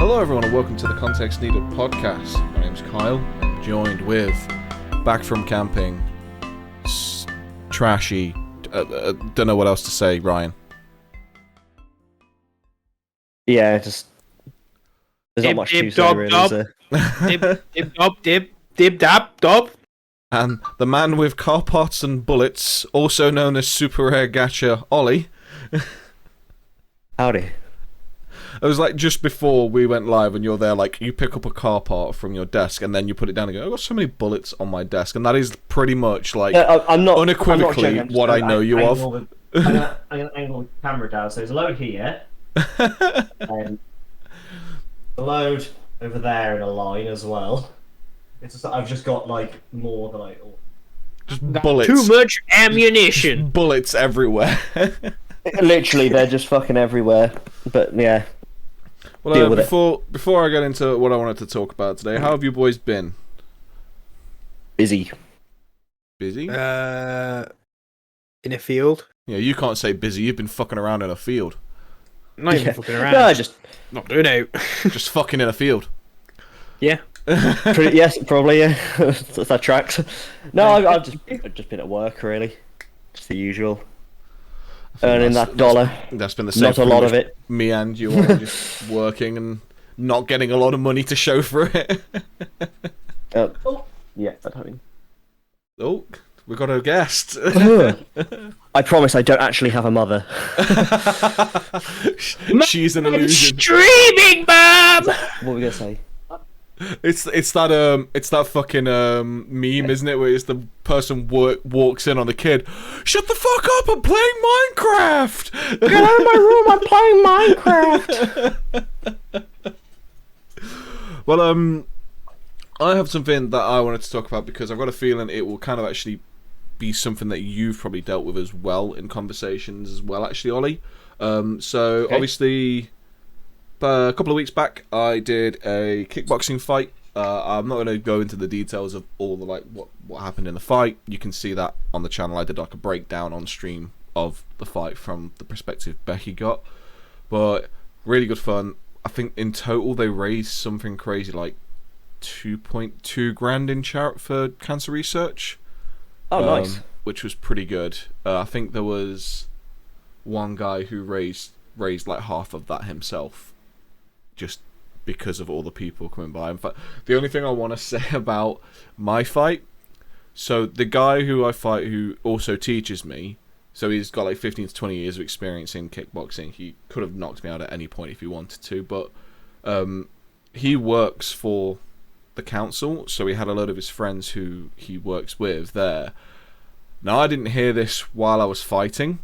Hello everyone and welcome to the Context Needed podcast. My name's Kyle. I'm joined with, back from camping, trashy, don't know what else to say, Ryan. Yeah, just there's not much to say really, is there? Dib dab dob. And the man with car pots and bullets, also known as Super Rare Gacha, Ollie. Howdy. It was like just before we went live and you're there, like, you pick up a car part from your desk and then you put it down and go, I've got so many bullets on my desk. And that is pretty much, like, unequivocally what I know you of. I'm going to angle the camera down, so there's a load here. And a load over there in a line as well. It's just, I've just got, like, more than just bullets. Too much ammunition. Just bullets everywhere. Literally, they're just fucking everywhere. But, yeah. Well, before I get into what I wanted to talk about today, how have you boys been? Busy. Busy? In a field. Yeah, you can't say busy. You've been fucking around in a field. Not even fucking around. No, just not doing it. Just fucking in a field. Yeah. yes, probably, yeah. That tracks. No, I've just been at work, really. Just the usual. Earning that dollar. That's been the same. Not a lot of it. Me and you are just working and not getting a lot of money to show for it. Yeah, I don't mean. Oh, we got a guest. I promise I don't actually have a mother. She's an illusion. Streaming, Mom. What were we gonna say? It's that fucking meme, isn't it? Where it's the person walks in on the kid. Shut the fuck up! I'm playing Minecraft. Get out of my room! I'm playing Minecraft. Well, I have something that I wanted to talk about because I've got a feeling it will kind of actually be something that you've probably dealt with as well in conversations as well. Actually, Ollie. Okay. Obviously. A couple of weeks back, I did a kickboxing fight. I'm not going to go into the details of all the what happened in the fight. You can see that on the channel. I did like a breakdown on stream of the fight from the perspective Becky got, but really good fun. I think in total they raised something crazy like 2.2 grand in charity for cancer research. Oh, nice. Which was pretty good. I think there was one guy who raised like half of that himself, just because of all the people coming by. In fact, the only thing I want to say about my fight, so the guy who I fight who also teaches me, so he's got like 15 to 20 years of experience in kickboxing. He could have knocked me out at any point if he wanted to, but he works for the council, so he had a load of his friends who he works with there. Now, I didn't hear this while I was fighting,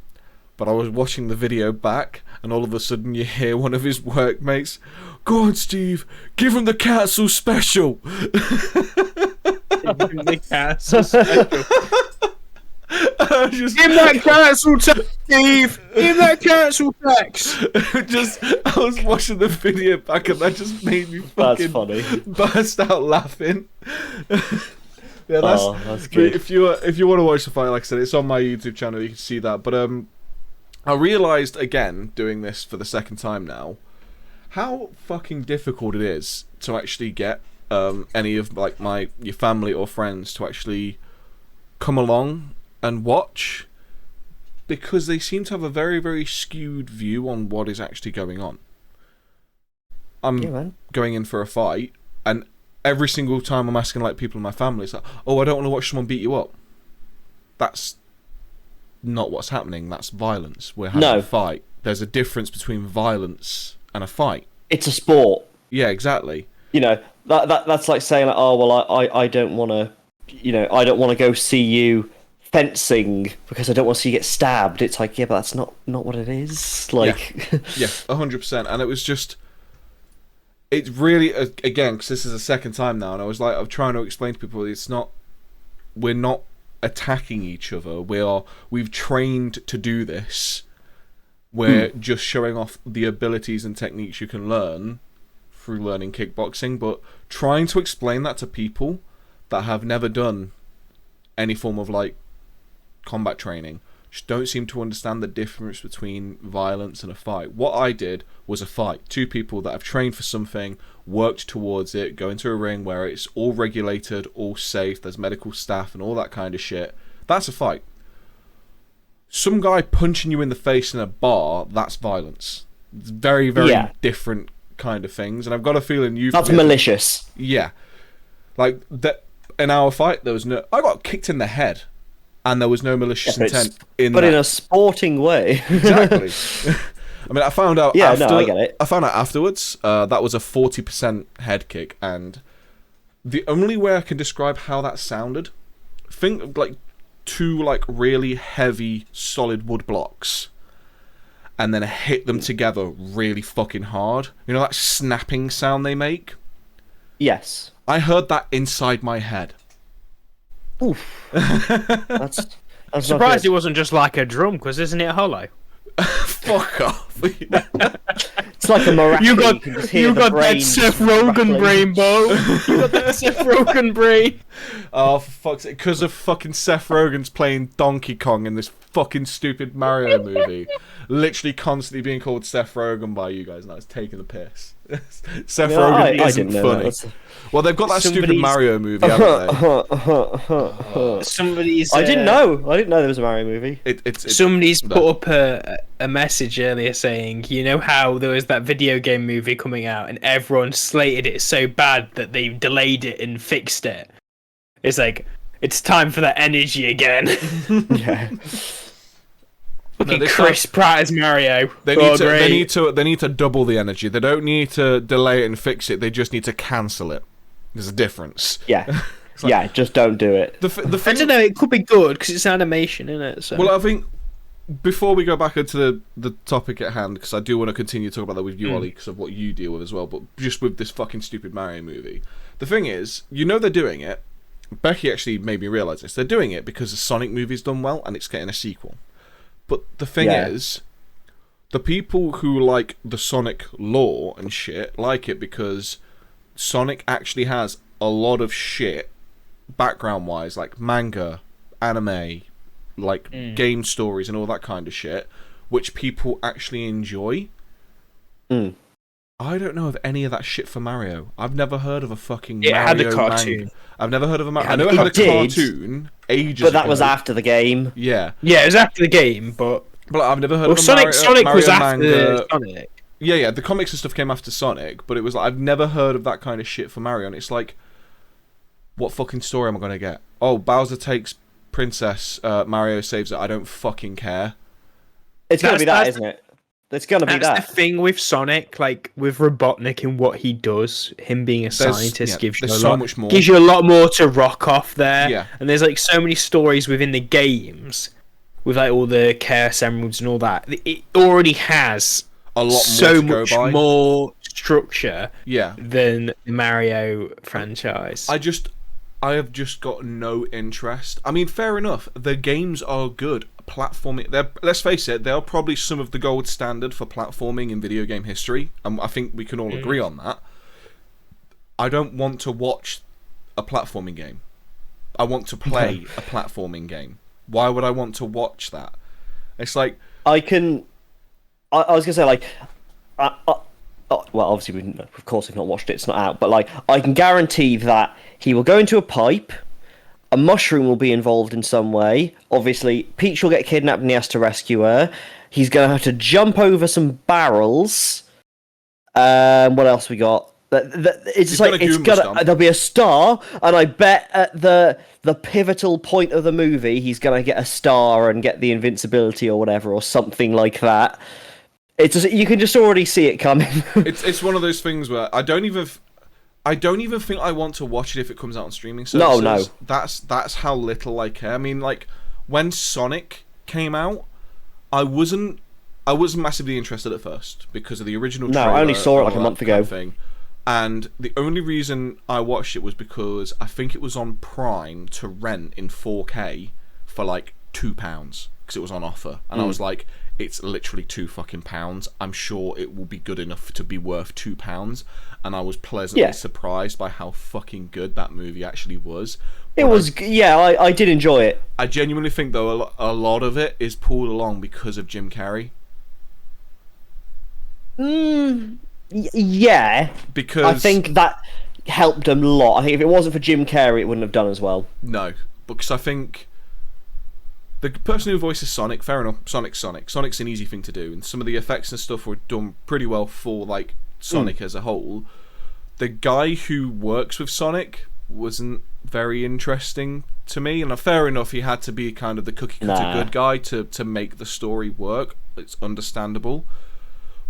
but I was watching the video back, and all of a sudden you hear one of his workmates, "Go on, Steve, give him the council special." The council special. Give him that council tax, Steve. Give him that council tax. I was watching the video back, and that just made me fucking burst out laughing. Yeah, that's good. If you want to watch the fight, like I said, it's on my YouTube channel. You can see that. But I realised again, doing this for the second time now, how fucking difficult it is to actually get any of like your family or friends to actually come along and watch, because they seem to have a very, very skewed view on what is actually going on. I'm going in for a fight, and every single time I'm asking like people in my family, it's like, "Oh, I don't want to watch someone beat you up." That's not what's happening. That's violence. We're having a fight. There's a difference between violence and a fight. It's a sport. Yeah, exactly. You know, that's like saying, like, "Oh, well, I don't want to, I don't want to go see you fencing because I don't want to see you get stabbed." It's like, yeah, but that's not what it is. Like, yeah, 100%. And it was just, it's really, again, because this is the second time now, and I was like, I'm trying to explain to people, we're not attacking each other. We've trained to do this. We're just showing off the abilities and techniques you can learn through learning kickboxing, but trying to explain that to people that have never done any form of like combat training, just don't seem to understand the difference between violence and a fight. What I did was a fight. Two people that have trained for something, worked towards it, go into a ring where it's all regulated, all safe, there's medical staff and all that kind of shit. That's a fight. Some guy punching you in the face in a bar, that's violence. It's very, very different kind of things. And I've got a feeling you've... That's malicious. Yeah. Like, in our fight, there was no... I got kicked in the head. And there was no malicious intent in that. But in a sporting way. Exactly. I mean, I found out I get it. I found out afterwards that was a 40% head kick, and the only way I can describe how that sounded, think of like two like really heavy solid wood blocks and then hit them together really fucking hard. You know that snapping sound they make? Yes. I heard that inside my head. Oof. That's surprised it wasn't just like a drum, because isn't it hollow? Fuck off. It's like a miracle. You got that Seth Rogen brain, Bo. You got that Seth Rogen brain. Oh, for fuck's sake. Because of fucking Seth Rogen's playing Donkey Kong in this fucking stupid Mario movie. Literally constantly being called Seth Rogen by you guys, and I was taking the piss. Seth Rogen isn't funny. Well, they've got that stupid Mario movie, haven't they? I didn't know there was a Mario movie. Somebody's put up a message earlier saying, you know how there was that video game movie coming out and everyone slated it so bad that they delayed it and fixed it. It's like, it's time for that energy again. Yeah. Fucking Chris Pratt as Mario. They need to double the energy. They don't need to delay it and fix it. They just need to cancel it. There's a difference. Yeah. Like, just don't do it. I don't know, it could be good because it's animation, isn't it? So. Well, I think before we go back into the topic at hand, because I do want to continue to talk about that with you, Ollie, because of what you deal with as well, but just with this fucking stupid Mario movie. The thing is, they're doing it. Becky actually made me realise this. They're doing it because the Sonic movie's done well and it's getting a sequel. But the thing is, the people who like the Sonic lore and shit like it because Sonic actually has a lot of shit background-wise, like manga, anime, like game stories and all that kind of shit, which people actually enjoy. I don't know of any of that shit for Mario. I've never heard of a fucking Mario had a cartoon. manga. I've never heard of a Mario. I know it had a cartoon ages ago. But that was after the game. Yeah. Yeah, it was after the game, but I've never heard of a Sonic Mario was manga. after Sonic. Yeah, the comics and stuff came after Sonic, but it was like, I've never heard of that kind of shit for Mario, and it's like, what fucking story am I going to get? Oh, Bowser takes Princess, Mario saves it, I don't fucking care. It's going to be that, isn't it? It's going to be that. That's the thing with Sonic, like, with Robotnik and what he does, him being a scientist gives you much more. Gives you a lot more to rock off there. Yeah. And there's, like, so many stories within the games, with, like, all the Chaos Emeralds and all that. It already has a lot more so much more structure than the Mario franchise. I have just got no interest. I mean, fair enough. The games are good. Platforming, let's face it, they're probably some of the gold standard for platforming in video game history, and I think we can all agree on that. I don't want to watch a platforming game. I want to play a platforming game. Why would I want to watch that? It's like I was gonna say, like, well, obviously, of course, we've not watched it; it's not out. But like, I can guarantee that he will go into a pipe. A mushroom will be involved in some way. Obviously, Peach will get kidnapped and he has to rescue her. He's going to have to jump over some barrels. What else we got? There'll be a star, and I bet at the pivotal point of the movie, he's going to get a star and get the invincibility or whatever, or something like that. It's just, you can just already see it coming. It's one of those things where I don't even think I want to watch it if it comes out on streaming services. No. That's how little I care. I mean, like, when Sonic came out, I wasn't massively interested at first because of the original trailer. No, I only saw it like a month ago. And the only reason I watched it was because I think it was on Prime to rent in 4K for like £2. because it was on offer, and I was like, it's literally £2 I'm sure it will be good enough to be worth £2, and I was pleasantly surprised by how fucking good that movie actually was. It was, I did enjoy it. I genuinely think, though, a lot of it is pulled along because of Jim Carrey. Yeah. Because I think that helped a lot. I think if it wasn't for Jim Carrey, it wouldn't have done as well. No, because I think the person who voices Sonic, fair enough, Sonic's an easy thing to do, and some of the effects and stuff were done pretty well for, like, Sonic as a whole. The guy who works with Sonic wasn't very interesting to me, and fair enough, he had to be kind of the cookie-cutter good guy to make the story work. It's understandable.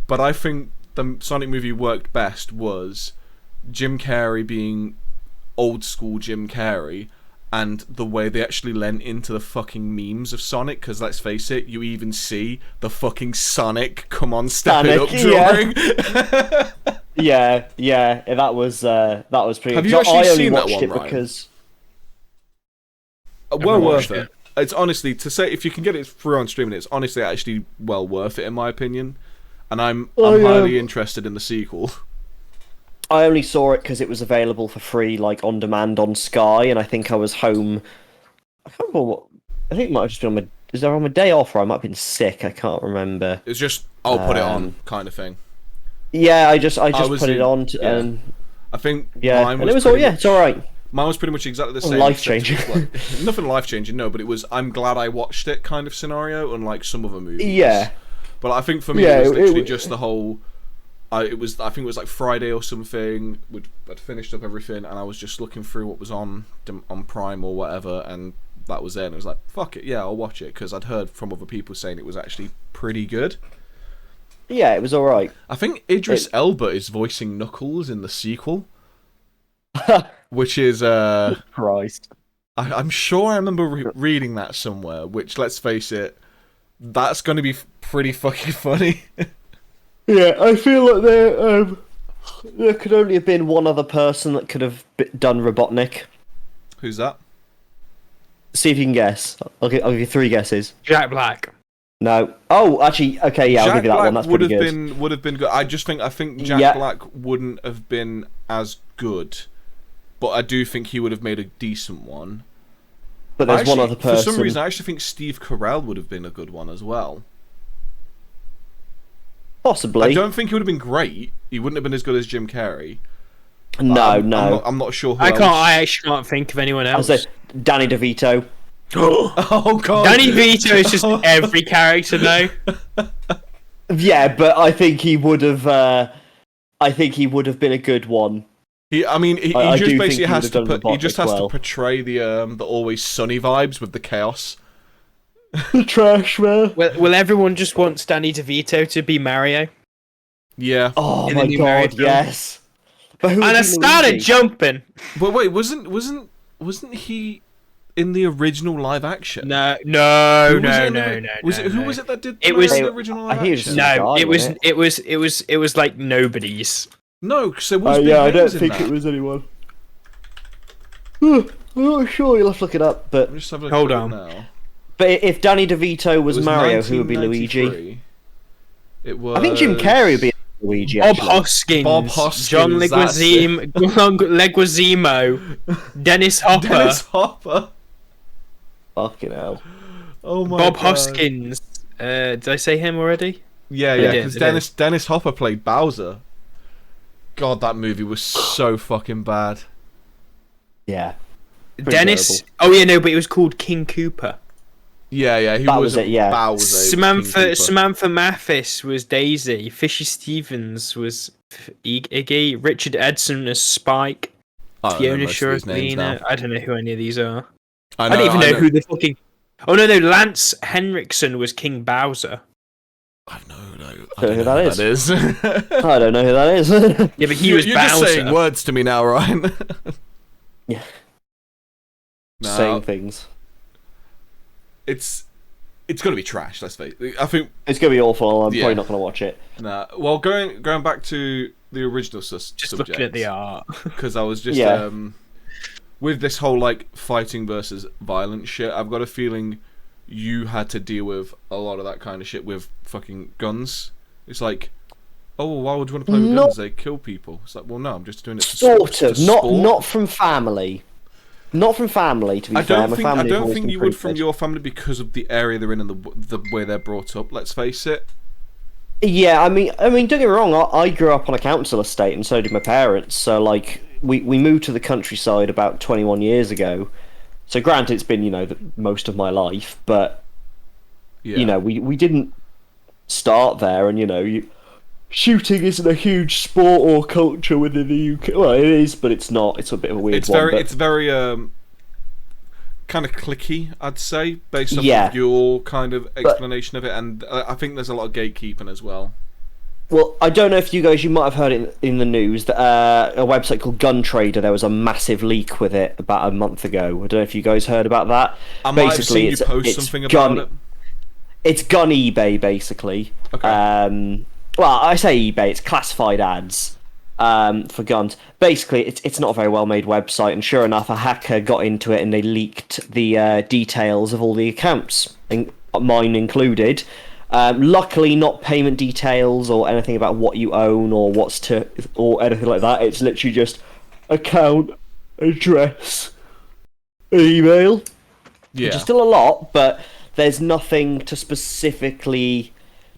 But I think the Sonic movie worked best was Jim Carrey being old-school Jim Carrey, and the way they actually lent into the fucking memes of Sonic, because let's face it, you even see the fucking Sonic come on, step it up drawing. Yeah, that was pretty. Have you actually seen that one, Ryan? Because well worth it. It's honestly, to say, if you can get it through on streaming, it's honestly actually well worth it in my opinion, and I'm highly interested in the sequel. I only saw it because it was available for free, like on demand on Sky, and I think I was home. I can't remember what. I think it might have just been on my day off, or I might have been sick. I can't remember. It's just I'll put it on kind of thing. Yeah, I just put it on, and I think mine was and it was all it's all right. Mine was pretty much exactly the same. Life changing. Like, nothing life changing, no, but it was I'm glad I watched it kind of scenario, unlike some other movies. Yeah. But I think for me it was literally just the whole. I think it was like Friday or something. I'd finished up everything, and I was just looking through what was on Prime or whatever, and that was it. And it was like, fuck it, yeah, I'll watch it, because I'd heard from other people saying it was actually pretty good. Yeah, it was all right. I think Idris Elba is voicing Knuckles in the sequel, which is Christ. I'm sure I remember reading that somewhere. Which, let's face it, that's going to be pretty fucking funny. Yeah, I feel like there could only have been one other person that could have done Robotnik. Who's that? See if you can guess. I'll give you 3 guesses. Jack Black. No. Oh, actually, okay, yeah, I'll give you that one. That's pretty good. Would have been good. I think Jack Black wouldn't have been as good, but I do think he would have made a decent one. But there's one other person. For some reason, I actually think Steve Carell would have been a good one as well. Possibly. I don't think he would have been great. He wouldn't have been as good as Jim Carrey. No. I'm not sure who I else. actually can't think of anyone else. I'll say Danny DeVito. Oh god. Danny DeVito is just every character now. Yeah, but I think he would have. Been a good one. He just basically has to. He just has to portray the Always Sunny vibes with the chaos. The trash man. Will everyone just want Danny DeVito to be Mario? Yeah. Oh my god, yes. But and I started jumping. But wait, wasn't he in the original live action? No. Who was it that did the original live action? No, it was like nobody's. No, because there was. I don't think it was anyone. I'm not sure. You'll have to look it up. But just have a hold on. Now. But if Danny DeVito was Mario, who would be Luigi? It was. I think Jim Carrey would be Luigi. Bob Hoskins, John Leguizamo, Dennis Hopper. Fucking hell. Oh my Bob god. Hoskins. Did I say him already? Yeah, because Dennis Hopper played Bowser. God, that movie was so fucking bad. Yeah. Dennis. Terrible. Oh yeah, no, but it was called King Koopa. Yeah, he was it. Yeah. Bowser. Samantha Mathis was Daisy. Fishy Stevens was Iggy. Richard Edson as Spike. Fiona Shortlina. I don't know who any of these are. I don't even know who the fucking. Oh no, Lance Henriksen was King Bowser. I don't know who that is. I don't know who that is. Yeah, but he was You're Bowser. Just saying words to me now, Ryan. Yeah. No, saying things. It's gonna be trash. Let's face it. I think it's gonna be awful. I'm probably not gonna watch it. Nah. Well, going back to the original subject. Looking at the art, because I was just with this whole like fighting versus violence shit. I've got a feeling you had to deal with a lot of that kind of shit with fucking guns. It's like, oh, why would you want to play with guns? They kill people. It's like, well, no, I'm just doing it for sort of, sport. Not from family. Not from family, to be fair. I don't think you would from your family because of the area they're in and the way they're brought up. Let's face it. Yeah, I mean, don't get me wrong. I grew up on a council estate, and so did my parents. So, like, we moved to the countryside about 21 years ago. So, granted, it's been most of my life, but we didn't start there, and shooting isn't a huge sport or culture within the UK. Well, it is, but it's not. It's a bit of a weird one. It's very kind of clicky, I'd say, based off of your kind of explanation of it, and I think there's a lot of gatekeeping as well. Well, I don't know if you might have heard it in the news that a website called Gun Trader, there was a massive leak with it about a month ago. I don't know if you guys heard about that. I might have seen you post something about it. It's gun eBay, basically. Okay. Well, I say eBay, it's classified ads for guns. Basically, it's not a very well-made website, and sure enough, a hacker got into it and they leaked the details of all the accounts, mine included. Luckily, not payment details or anything about what you own or or anything like that. It's literally just account, address, email. Yeah. Which is still a lot, but there's nothing to specifically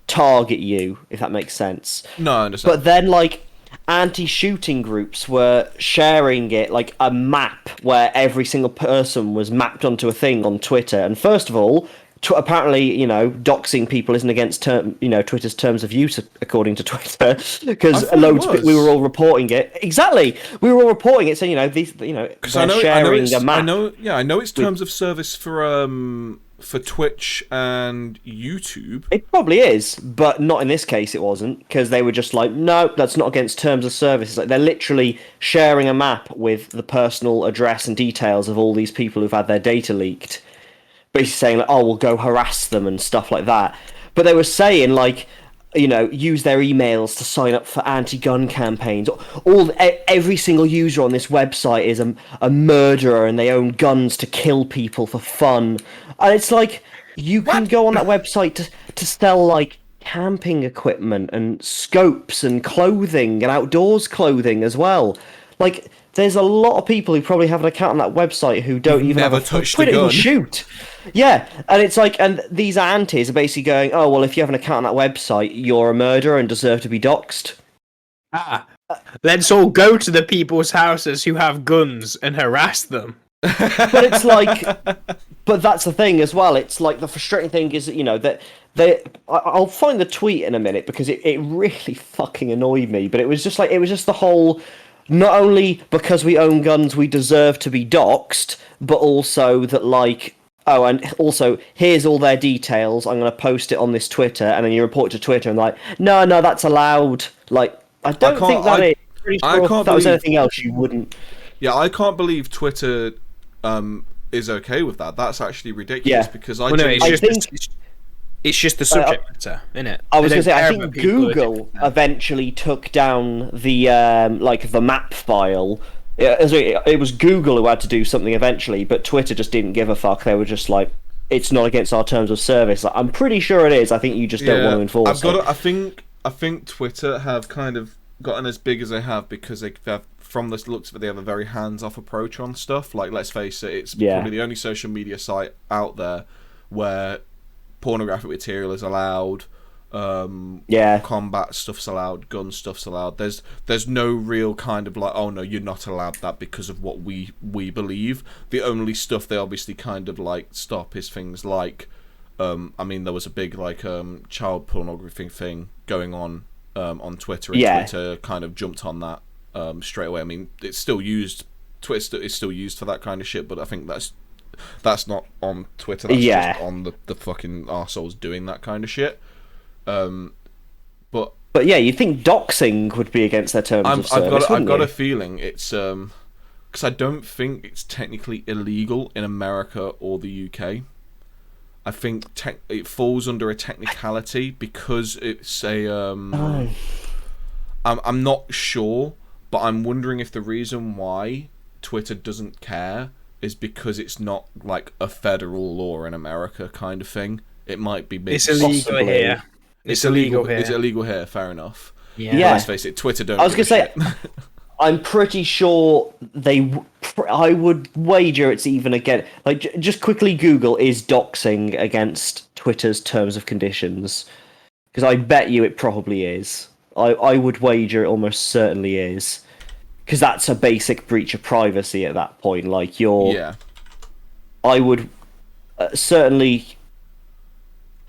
target you, if that makes sense. No, I understand. But then, like, anti-shooting groups were sharing it, like a map where every single person was mapped onto a thing on Twitter. And first of all, apparently, doxing people isn't against Twitter's terms of use, according to Twitter, because loads of we were all reporting it. Exactly, we were all reporting it, saying they're sharing a map. I know it's terms of service for Twitch and YouTube. It probably is, but not in this case. It wasn't, because they were just like, no, that's not against terms of service. It's like they're literally sharing a map with the personal address and details of all these people who've had their data leaked. Basically saying, like, oh, we'll go harass them and stuff like that. But they were saying, like, use their emails to sign up for anti-gun campaigns. Every single user on this website is a murderer, and they own guns to kill people for fun. And it's like, you can go on that website to sell, like, camping equipment and scopes and clothing and outdoors clothing as well. Like, there's a lot of people who probably have an account on that website who don't even never have touched a gun. Shoot. Yeah, and it's like, and these antis are basically going, oh, well, if you have an account on that website, you're a murderer and deserve to be doxxed. Let's all go to the people's houses who have guns and harass them. But it's like, but that's the thing as well. It's like, the frustrating thing is that I'll find the tweet in a minute, because it really fucking annoyed me. But it was just the whole, not only because we own guns we deserve to be doxxed, but also that, like, oh, and also, here's all their details, I'm going to post it on this Twitter, and then you report to Twitter and like, no, that's allowed. Like, I don't think that is. Pretty sure if that was anything else, you wouldn't. Yeah, I can't believe Twitter is okay with that. That's actually ridiculous, because it's just the subject matter, isn't it? I was going to say, I think Google eventually took down the the map file. It was Google who had to do something eventually, but Twitter just didn't give a fuck. They were just like, it's not against our terms of service. Like, I'm pretty sure it is. I think you just don't want to enforce it. I think Twitter have kind of gotten as big as they have because they have, from the looks of it, they have a very hands-off approach on stuff. Like, let's face it, it's probably the only social media site out there where pornographic material is allowed. Combat stuff's allowed, gun stuff's allowed. There's no real kind of like, oh no, you're not allowed that because of what we believe. The only stuff they obviously kind of like stop is things like I mean, there was a big like child pornography thing going on Twitter, and Twitter kind of jumped on that straight away. I mean, it's still used, Twitter is still used for that kind of shit, but I think that's not on Twitter, that's just on the fucking arseholes doing that kind of shit. But yeah, you'd think doxing would be against their terms of service. I've got a feeling it's because I don't think it's technically illegal in America or the UK. I think it falls under a technicality because it's a I'm not sure, but I'm wondering if the reason why Twitter doesn't care is because it's not like a federal law in America kind of thing. It might be It's illegal here. It's illegal illegal. here. Is it illegal here? Fair enough. Yeah. Let's face it, Twitter don't. I was give gonna a say, shit. I'm pretty sure I would wager it's even again. Like, just quickly Google is doxing against Twitter's terms of conditions, because I bet you it probably is. I would wager it almost certainly is, because that's a basic breach of privacy at that point. Like Yeah. I would certainly.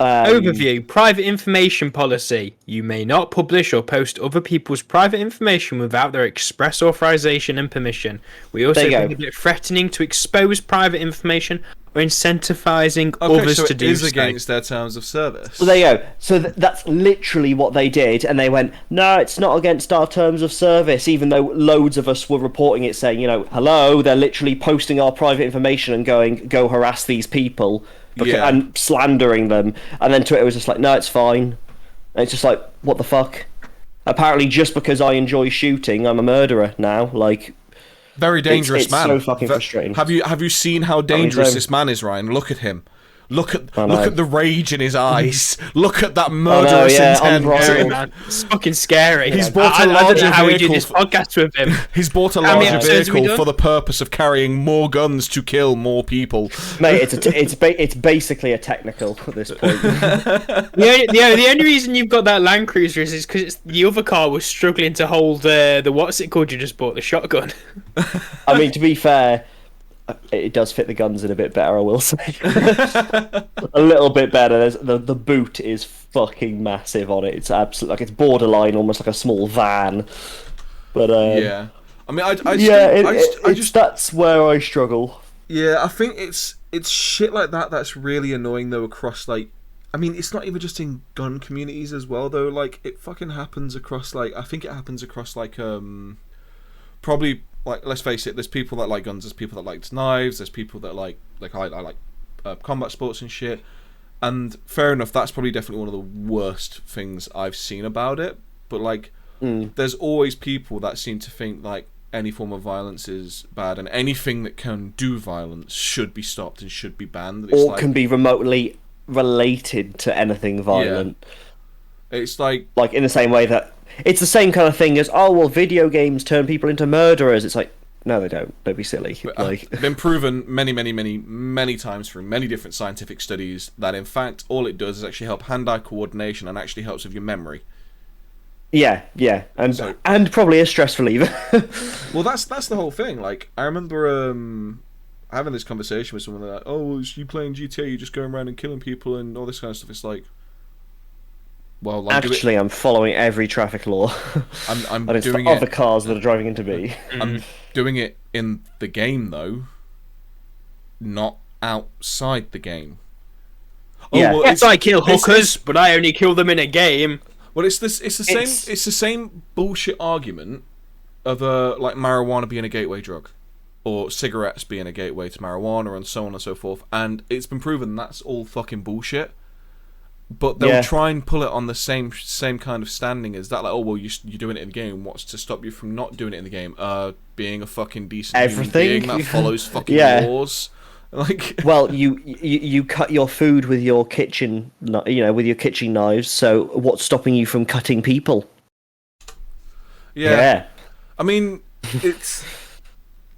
Overview: Private information policy. You may not publish or post other people's private information without their express authorization and permission. We also prohibit threatening to expose private information or incentivizing others so to it do is so. against their terms of service. Well, there you go. So that's literally what they did, and they went, no, it's not against our terms of service, even though loads of us were reporting it, saying, hello, they're literally posting our private information and going, go harass these people, and slandering them. And then Twitter was just like, no, it's fine. And it's just like, what the fuck? Apparently, just because I enjoy shooting, I'm a murderer now. Like, very dangerous it's man. So fucking frustrating. Have you seen how dangerous this man is, Ryan? Look at him. Look at the rage in his eyes. Look at that murderous intent. Man. It's fucking scary. He's bought a I don't larger know how we do vehicle this podcast with him. He's bought a larger vehicle for the purpose of carrying more guns to kill more people. Mate, it's basically a technical at this point. The only reason you've got that Land Cruiser is because the other car was struggling to hold the what's it called you just bought, the shotgun. I mean, to be fair, it does fit the guns in a bit better, I will say. A little bit better. The boot is fucking massive on it. It's absolutely like it's borderline, almost like a small van. But yeah, I mean, that's where I struggle. Yeah, I think it's shit like that that's really annoying though across like. I mean, it's not even just in gun communities as well though. Like it fucking happens across like I think it happens across like probably. Like, let's face it, there's people that like guns, there's people that like knives, there's people that like I like combat sports and shit. And fair enough, that's probably definitely one of the worst things I've seen about it. But like, there's always people that seem to think like any form of violence is bad, and anything that can do violence should be stopped and should be banned. Or can be remotely related to anything violent. Yeah. It's like in the same way that it's the same kind of thing as, oh, well, video games turn people into murderers. It's like, no, they don't. Don't be silly. Like, been proven many times through many different scientific studies that, in fact, all it does is actually help hand-eye coordination and actually helps with your memory. Yeah, and probably a stress reliever. Well, that's the whole thing. Like, I remember having this conversation with someone like, oh, is you playing GTA? You just going around and killing people and all this kind of stuff. It's like, well, I'm following every traffic law. I'm doing it. Other cars that are driving into me. I'm doing it in the game though, not outside the game. Yeah. Well, yes, I kill hookers, but I only kill them in a game. Well, it's the same bullshit argument of like marijuana being a gateway drug, or cigarettes being a gateway to marijuana, and so on and so forth. And it's been proven that's all fucking bullshit. But they'll try and pull it on the same kind of standing as that. Like, oh, well, you're doing it in the game. What's to stop you from not doing it in the game? Being a fucking decent human being that follows fucking laws. Like, well, you cut your food with your kitchen, with your kitchen knives. So what's stopping you from cutting people? Yeah. I mean, it's.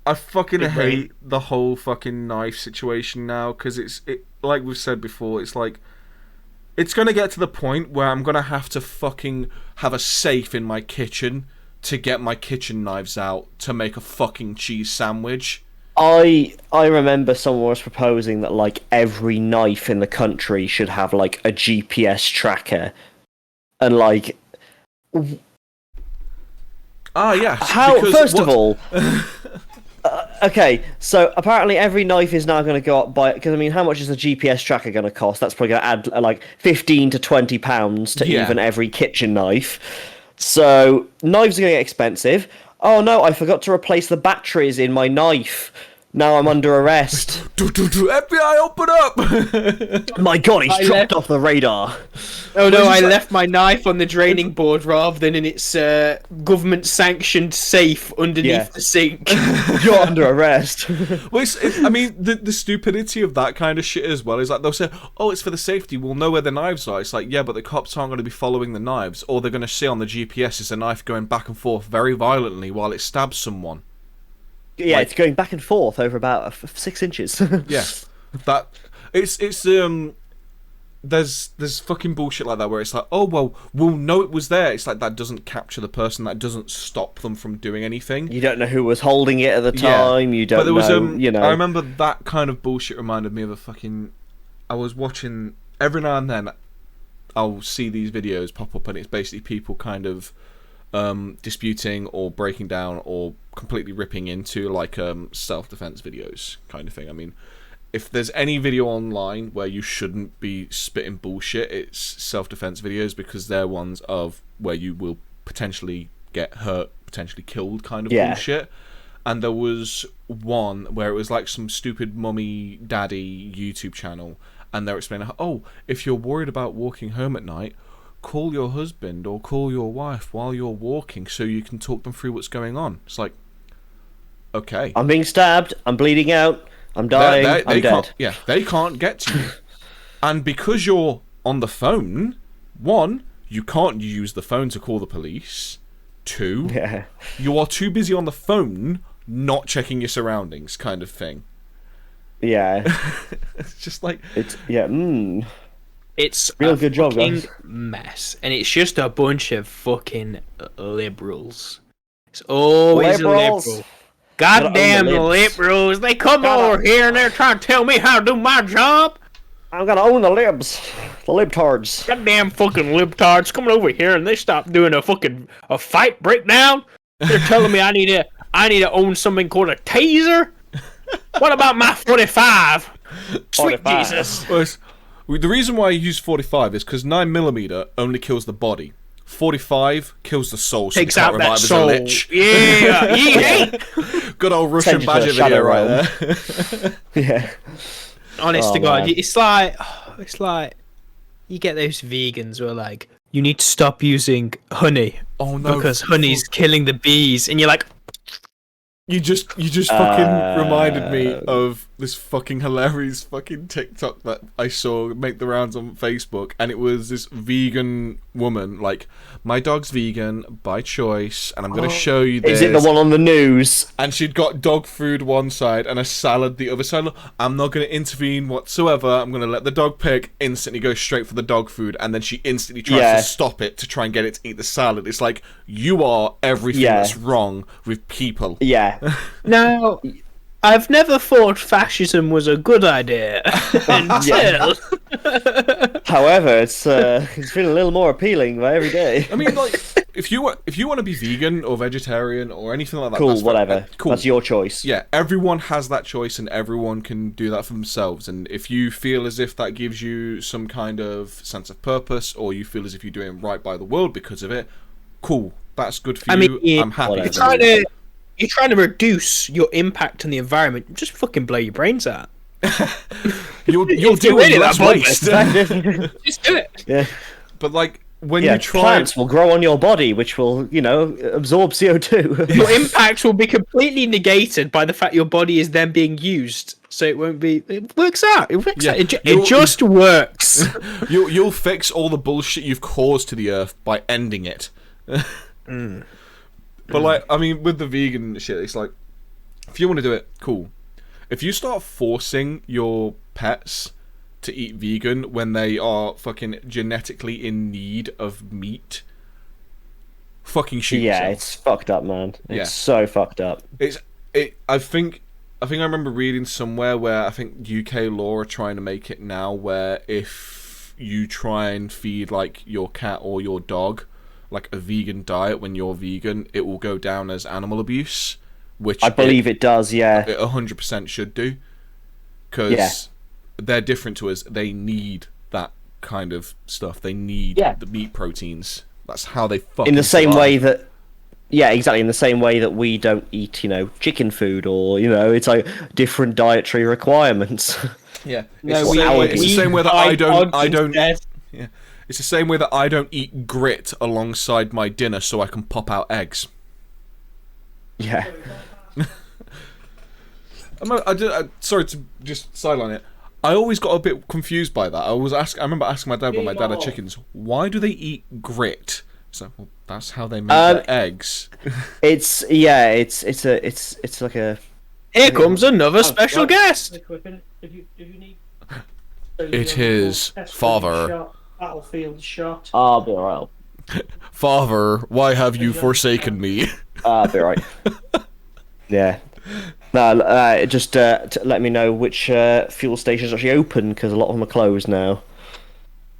I fucking hate the whole fucking knife situation now because it like we've said before. It's like. It's going to get to the point where I'm going to have to fucking have a safe in my kitchen to get my kitchen knives out to make a fucking cheese sandwich. I remember someone was proposing that like every knife in the country should have like a GPS tracker. And like... yeah. First of all... okay, so apparently every knife is now going to go up by... Because, I mean, how much is a GPS tracker going to cost? That's probably going to add, like, £15 to £20 to even every kitchen knife. So, knives are going to get expensive. Oh, no, I forgot to replace the batteries in my knife. Now I'm under arrest. FBI, open up! My God, he's I dropped left- off the radar. Oh no, I just like- left my knife on the draining board rather than in its government-sanctioned safe underneath the sink. You're under arrest. Well, I mean, the stupidity of that kind of shit as well is like they'll say, "Oh, it's for the safety. We'll know where the knives are." It's like, yeah, but the cops aren't going to be following the knives. All they're going to see on the GPS is a knife going back and forth very violently while it stabs someone. Yeah, Like- it's going back and forth over about 6 inches. Yeah, that it's there's fucking bullshit like that where it's like, oh well, we'll know it was there. It's like that doesn't capture the person, that doesn't stop them from doing anything. You don't know who was holding it at the Yeah. time. You don't But there was know. You know. I remember that kind of bullshit reminded me of a fucking. I was watching every now and then. I'll see these videos pop up, and it's basically people kind of disputing or breaking down or completely ripping into like self-defense videos kind of thing. I mean, if there's any video online where you shouldn't be spitting bullshit, it's self-defense videos, because they're ones of where you will potentially get hurt, potentially killed kind of bullshit. And there was one where it was like some stupid mummy daddy YouTube channel, and they're explaining how, oh, if you're worried about walking home at night, call your husband or call your wife while you're walking so you can talk them through what's going on. It's like, okay. I'm being stabbed. I'm bleeding out. I'm dying. I'm dead. Yeah, they can't get to you. And because you're on the phone, one, you can't use the phone to call the police. Two, Yeah. you are too busy on the phone not checking your surroundings kind of thing. Yeah. It's just like... It's It's Real a good job, fucking guys. mess, and it's just a bunch of fucking liberals. It's always Liberals. a liberal. Goddamn Gotta own the libs. liberals! They come over here and they're trying to tell me how to do my job. I'm gonna own the libs. The libtards. Goddamn fucking libtards coming over here and they stop doing a fight breakdown. They're telling me I need to own something called a taser. What about my 45? Sweet 45. Jesus. Well, the reason why I use 45 is because 9mm only kills the body. 45 kills the soul, so Takes you can't out revive that as a soul. lich. Yeah, yeet. Good old Russian Send you to badger the shadow video right realm. there. Yeah. Honest Oh, to God, man. it's like you get those vegans who are like, you need to stop using honey Oh no! because honey's killing the bees, and you're like, You just fucking reminded me of this fucking hilarious fucking TikTok that I saw make the rounds on Facebook, and it was this vegan woman like, my dog's vegan by choice, and I'm gonna show you this. Is it the one on the news? And she'd got dog food one side and a salad the other side. I'm not going to intervene whatsoever. I'm going to let the dog pick, instantly go straight for the dog food, and then she instantly tries to stop it to try and get it to eat the salad. It's like, you are everything that's wrong with people. Yeah. no, I've never thought fascism was a good idea until. However, it's been a little more appealing by every day. I mean, like, if you want to be vegan or vegetarian or anything like that, Cool, that's whatever. Cool. That's your choice. Yeah, everyone has that choice and everyone can do that for themselves. And if you feel as if that gives you some kind of sense of purpose, or you feel as if you're doing right by the world because of it, cool. That's good for you. I'm happy. whatever. You're trying to reduce your impact on the environment. Just fucking blow your brains out. You'll If do you're it really less that waste. Just do it. Yeah. But like when Yeah, you try, plants will grow on your body, which will, absorb CO2. Your impact will be completely negated by the fact your body is then being used. So it won't be. It works out. It works Yeah, out. It you'll- just works. you'll fix all the bullshit you've caused to the earth by ending it. But like, I mean, with the vegan shit, it's like, if you want to do it, cool. If you start forcing your pets to eat vegan when they are fucking genetically in need of meat, fucking shoot Yeah, yourself. it's fucked up, man. It's Yeah. so fucked up. I think I remember reading somewhere where I think UK law are trying to make it now where if you try and feed like your cat or your dog like a vegan diet when you're vegan, it will go down as animal abuse, which I believe it does, yeah. it 100% should do, because they're different to us. They need that kind of stuff. They need the meat proteins. That's how they fucking In the same survive. way that Yeah, exactly. In the same way that we don't eat, chicken food, or it's like different dietary requirements. Yeah, No, it's the same way that I don't. instead. Yeah, it's the same way that I don't eat grit alongside my dinner so I can pop out eggs. Yeah. Sorry to just sideline it. I always got a bit confused by that. I remember asking my dad when my dad had chickens, why do they eat grit? So, well, that's how they make their eggs. It's like a. Here comes another special guest. If you need. It is father. Battlefield shot. I'll be alright. Father, why have you forsaken me? I'll be alright. Yeah. No, just let me know which fuel stations are actually open, because a lot of them are closed now.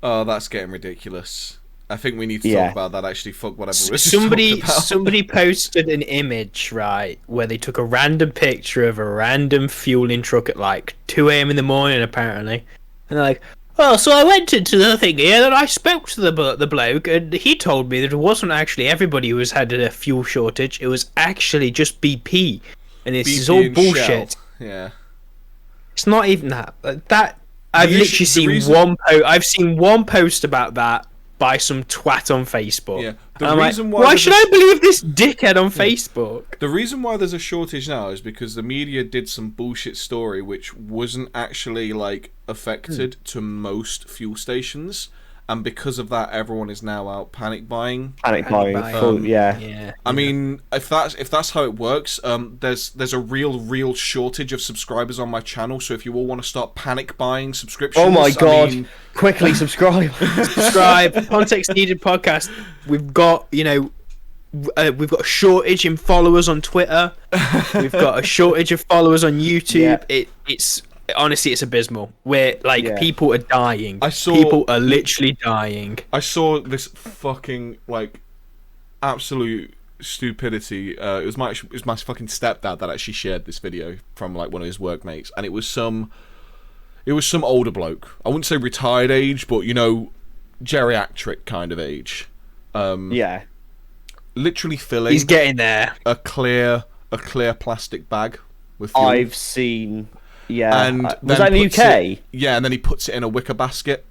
Oh, that's getting ridiculous. I think we need to talk about that, actually. Fuck whatever we're just somebody talking about. somebody posted an image, right, where they took a random picture of a random fueling truck at like 2 a.m. in the morning, apparently, and they're like, oh, so I went into the thing here and I spoke to the bloke, and he told me that it wasn't actually everybody who had a fuel shortage, it was actually just BP, and this is all bullshit. Shell. Yeah, it's not even that. I've literally seen one post. I've seen one post about that by some twat on Facebook. Yeah. Why should I believe this dickhead on Facebook? The reason why there's a shortage now is because the media did some bullshit story which wasn't actually affected to most fuel stations, and because of that, everyone is now out panic buying. Yeah. I mean, if that's how it works, there's a real shortage of subscribers on my channel. So if you all want to start panic buying subscriptions, oh my god, quickly subscribe! Subscribe. Context Needed podcast. We've got we've got a shortage in followers on Twitter. We've got a shortage of followers on YouTube. Yeah. It's honestly, it's abysmal. Where people are dying. People are literally dying. I saw this fucking absolute stupidity. It was my fucking stepdad that actually shared this video from one of his workmates, and it was some older bloke. I wouldn't say retired age, but geriatric kind of age. Yeah. Literally filling. He's getting there. A clear plastic bag with fuel. I've seen. Yeah, and was that in the UK? And then he puts it in a wicker basket.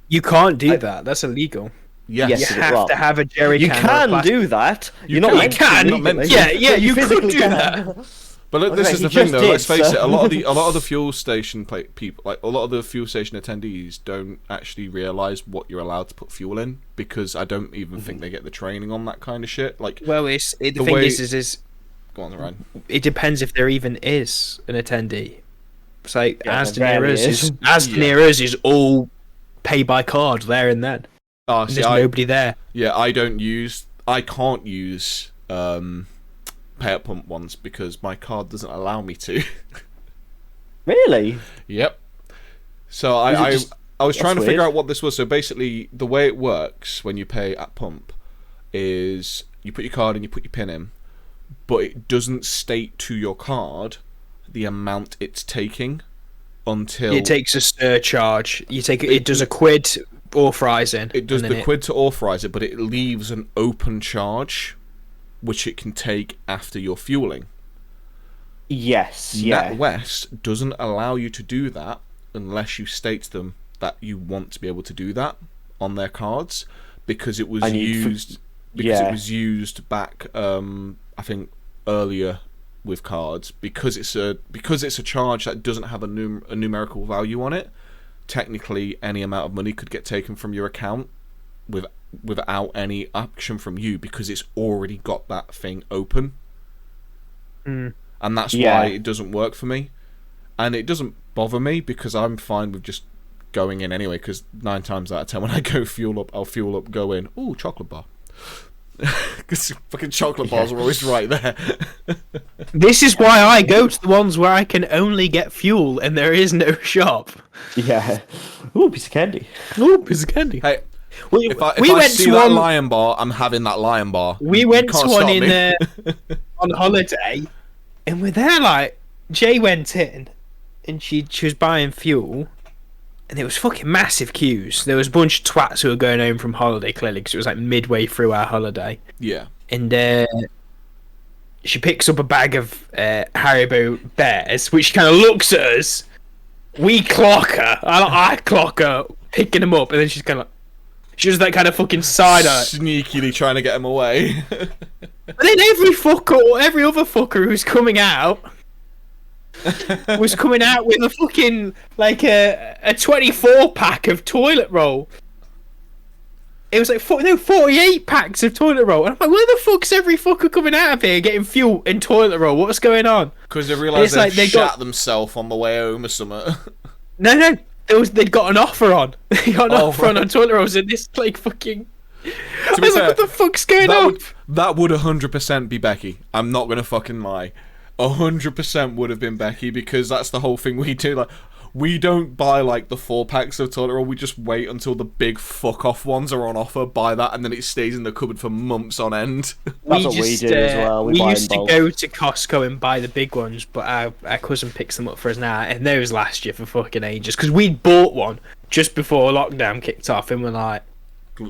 You can't do that. That's illegal. Yes, you have to have a jerry can. You can do that. You can. Yeah, you could do that. But look, this is the thing, though. Let's face it. A lot of the fuel station people, a lot of the fuel station attendees, don't actually realise what you're allowed to put fuel in, because I don't even think they get the training on that kind of shit. The thing is. Go on, Ryan. It depends if there even is an attendee. It's like Aston Nearers is all pay by card there and then. Oh, there's nobody there. Yeah, I can't use pay at pump ones because my card doesn't allow me to. Really? Yep. So I was trying to figure out what this was. So basically, the way it works when you pay at pump is you put your card in, you put your PIN in, but it doesn't state to your card the amount it's taking until it takes a surcharge. It does a quid authorizing. It does the quid to authorize it, but it leaves an open charge which it can take after your fueling. Yes, yeah. NatWest doesn't allow you to do that unless you state to them that you want to be able to do that on their cards, because it was used back I think earlier with cards, because it's a charge that doesn't have a numerical value on it. Technically, any amount of money could get taken from your account without any action from you, because it's already got that thing open. And that's why it doesn't work for me, and it doesn't bother me because I'm fine with just going in anyway, because 9 times out of 10 when I go fuel up, I'll fuel up, go in, ooh, chocolate bar. Because fucking chocolate bars are always right there. This is why I go to the ones where I can only get fuel and there is no shop. Yeah. Ooh, piece of candy. Ooh, piece of candy. Hey, if I see that Lion bar, I'm having that Lion bar. We went to one on holiday, and we're there Jay went in, and she was buying fuel, and there was fucking massive queues. There was a bunch of twats who were going home from holiday, clearly, because it was midway through our holiday. Yeah. and she picks up a bag of Haribo bears, which kind of looks at us. We clock her. I clock her, picking them up, and then she's kind of she was that kind of fucking side eye, sneakily trying to get him away. And then every other fucker who's coming out was coming out with a fucking like a 24 pack of toilet roll. It was like 48 packs of toilet roll. And I'm like, where the fuck's every fucker coming out of here getting fuel and toilet roll? What's going on? Because they realised they shat themselves on the way home or something. No. They'd got an offer on. They got an offer on toilet rolls, and this like fucking. I was like, what the fuck's going on? That would 100% be Becky. I'm not gonna fucking lie. 100% would have been Becky, because that's the whole thing we do. Like, we don't buy like the 4 packs of toilet roll. We just wait until the big fuck off ones are on offer, buy that, and then it stays in the cupboard for months on end. That's what we do as well. We used to go to Costco and buy the big ones, but our cousin picks them up for us now, and those last you for fucking ages. Because we bought one just before lockdown kicked off, and we're like,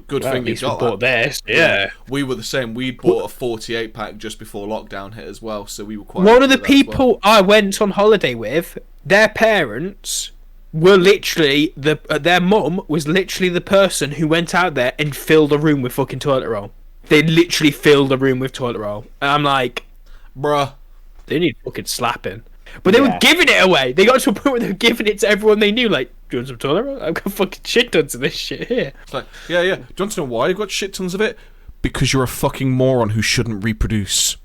good thing you got bought this. Yeah, we were the same. We bought a 48 pack just before lockdown hit as well, so we were quite. One of the people I went on holiday with, their parents were literally their mum was literally the person who went out there and filled a room with fucking toilet roll. They literally filled a room with toilet roll, and I'm like, bruh, they need fucking slapping. But they were giving it away. They got to a point where they were giving it to everyone they knew. Like, do you want some toilet roll? I've got fucking shit tons of this shit here. It's like, yeah. Do you want to know why you've got shit tons of it? Because you're a fucking moron who shouldn't reproduce.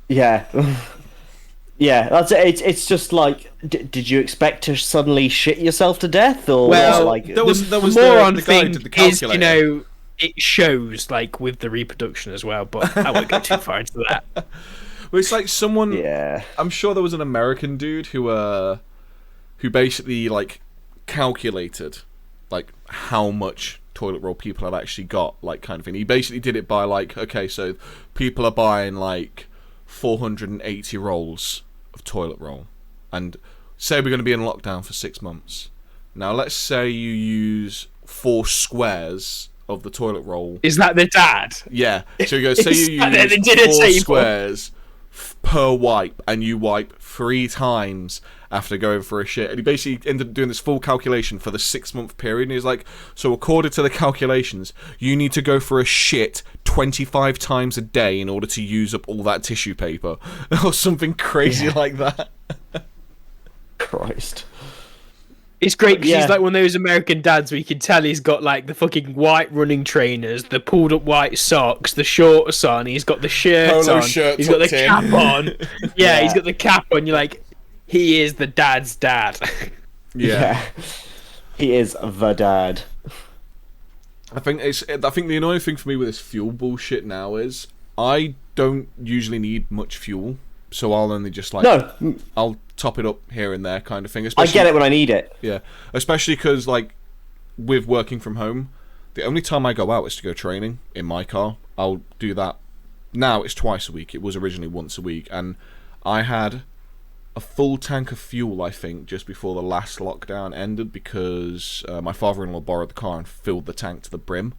Yeah. Yeah, that's it. It's just like, did you expect to suddenly shit yourself to death, or like there was the moron thing is, it shows like with the reproduction as well, but I won't go too far into that. Well, it's like someone. Yeah. I'm sure there was an American dude who basically like calculated like how much toilet roll people had actually got, like, kind of thing. He basically did it by like, okay, so people are buying like 480 rolls of toilet roll, and say we're going to be in lockdown for 6 months. Now let's say you use 4 squares of the toilet roll. Is that the dad? Yeah. So you go, say you use 4 squares per wipe, and you wipe 3 times after going for a shit. And he basically ended up doing this full calculation for the 6-month period, and he's like, so according to the calculations, you need to go for a shit 25 times a day in order to use up all that tissue paper, or something crazy like that. Christ. It's great because he's like one of those American dads where you can tell he's got like the fucking white running trainers, the pulled up white socks, the shorts on, he's got the shirt Polo on, shirt he's got the in. cap on. Yeah, he's got the cap on. You're like, he is the dad's dad. Yeah. He is the dad. I think the annoying thing for me with this fuel bullshit now is I don't usually need much fuel, so I'll only just like I'll top it up here and there, kind of thing. I get it when I need it. Yeah, especially because like with working from home, the only time I go out is to go training in my car. I'll do that. Now it's twice a week. It was originally once a week, and I had a full tank of fuel, I think, just before the last lockdown ended, because my father-in-law borrowed the car and filled the tank to the brim,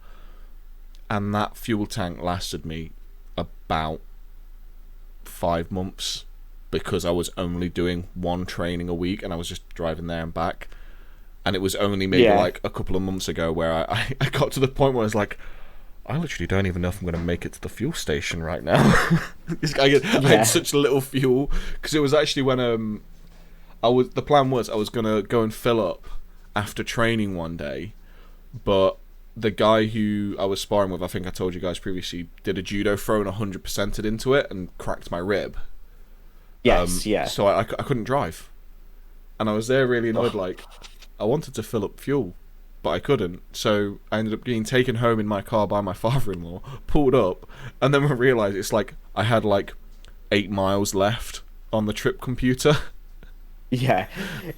and that fuel tank lasted me about 5 months, because I was only doing 1 training a week, and I was just driving there and back. And it was only maybe like a couple of months ago where I got to the point where I was like, I literally don't even know if I'm going to make it to the fuel station right now. I had such little fuel, because it was actually when the plan was I was going to go and fill up after training one day, but the guy who I was sparring with, I think I told you guys previously, did a judo throw and 100%ed into it and cracked my rib. Yes, yeah. So I couldn't drive, and I was there really annoyed. Like, I wanted to fill up fuel, but I couldn't, so I ended up getting taken home in my car by my father-in-law, pulled up, and then I realised it's like I had like 8 miles left on the trip computer. Yeah,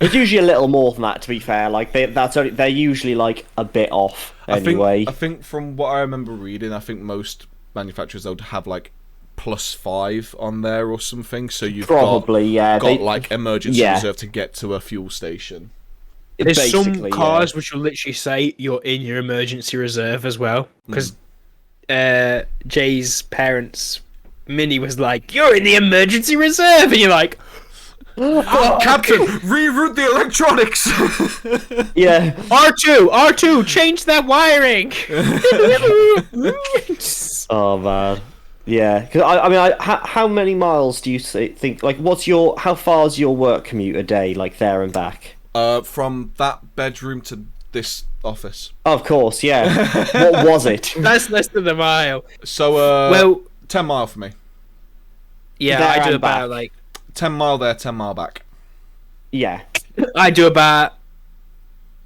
it's usually a little more than that, to be fair. Like they're usually like a bit off anyway. I think from what I remember reading, I think most manufacturers, they would have like +5 on there or something, so you've got like emergency reserve to get to a fuel station. There's some cars which will literally say you're in your emergency reserve as well, because Jay's parents' Mini was like, "You're in the emergency reserve," and you're like, Captain, reroute the electronics. Yeah. R2, change that wiring. Oh man. Yeah. Because I mean, how many miles do you think? Like, how far's your work commute a day? Like there and back. From that bedroom to this office. Of course, yeah. What was it? That's less than a mile. So, Well, 10 mile for me. yeah, There I do and about back. like 10 mile there, 10 mile back. Yeah. I do about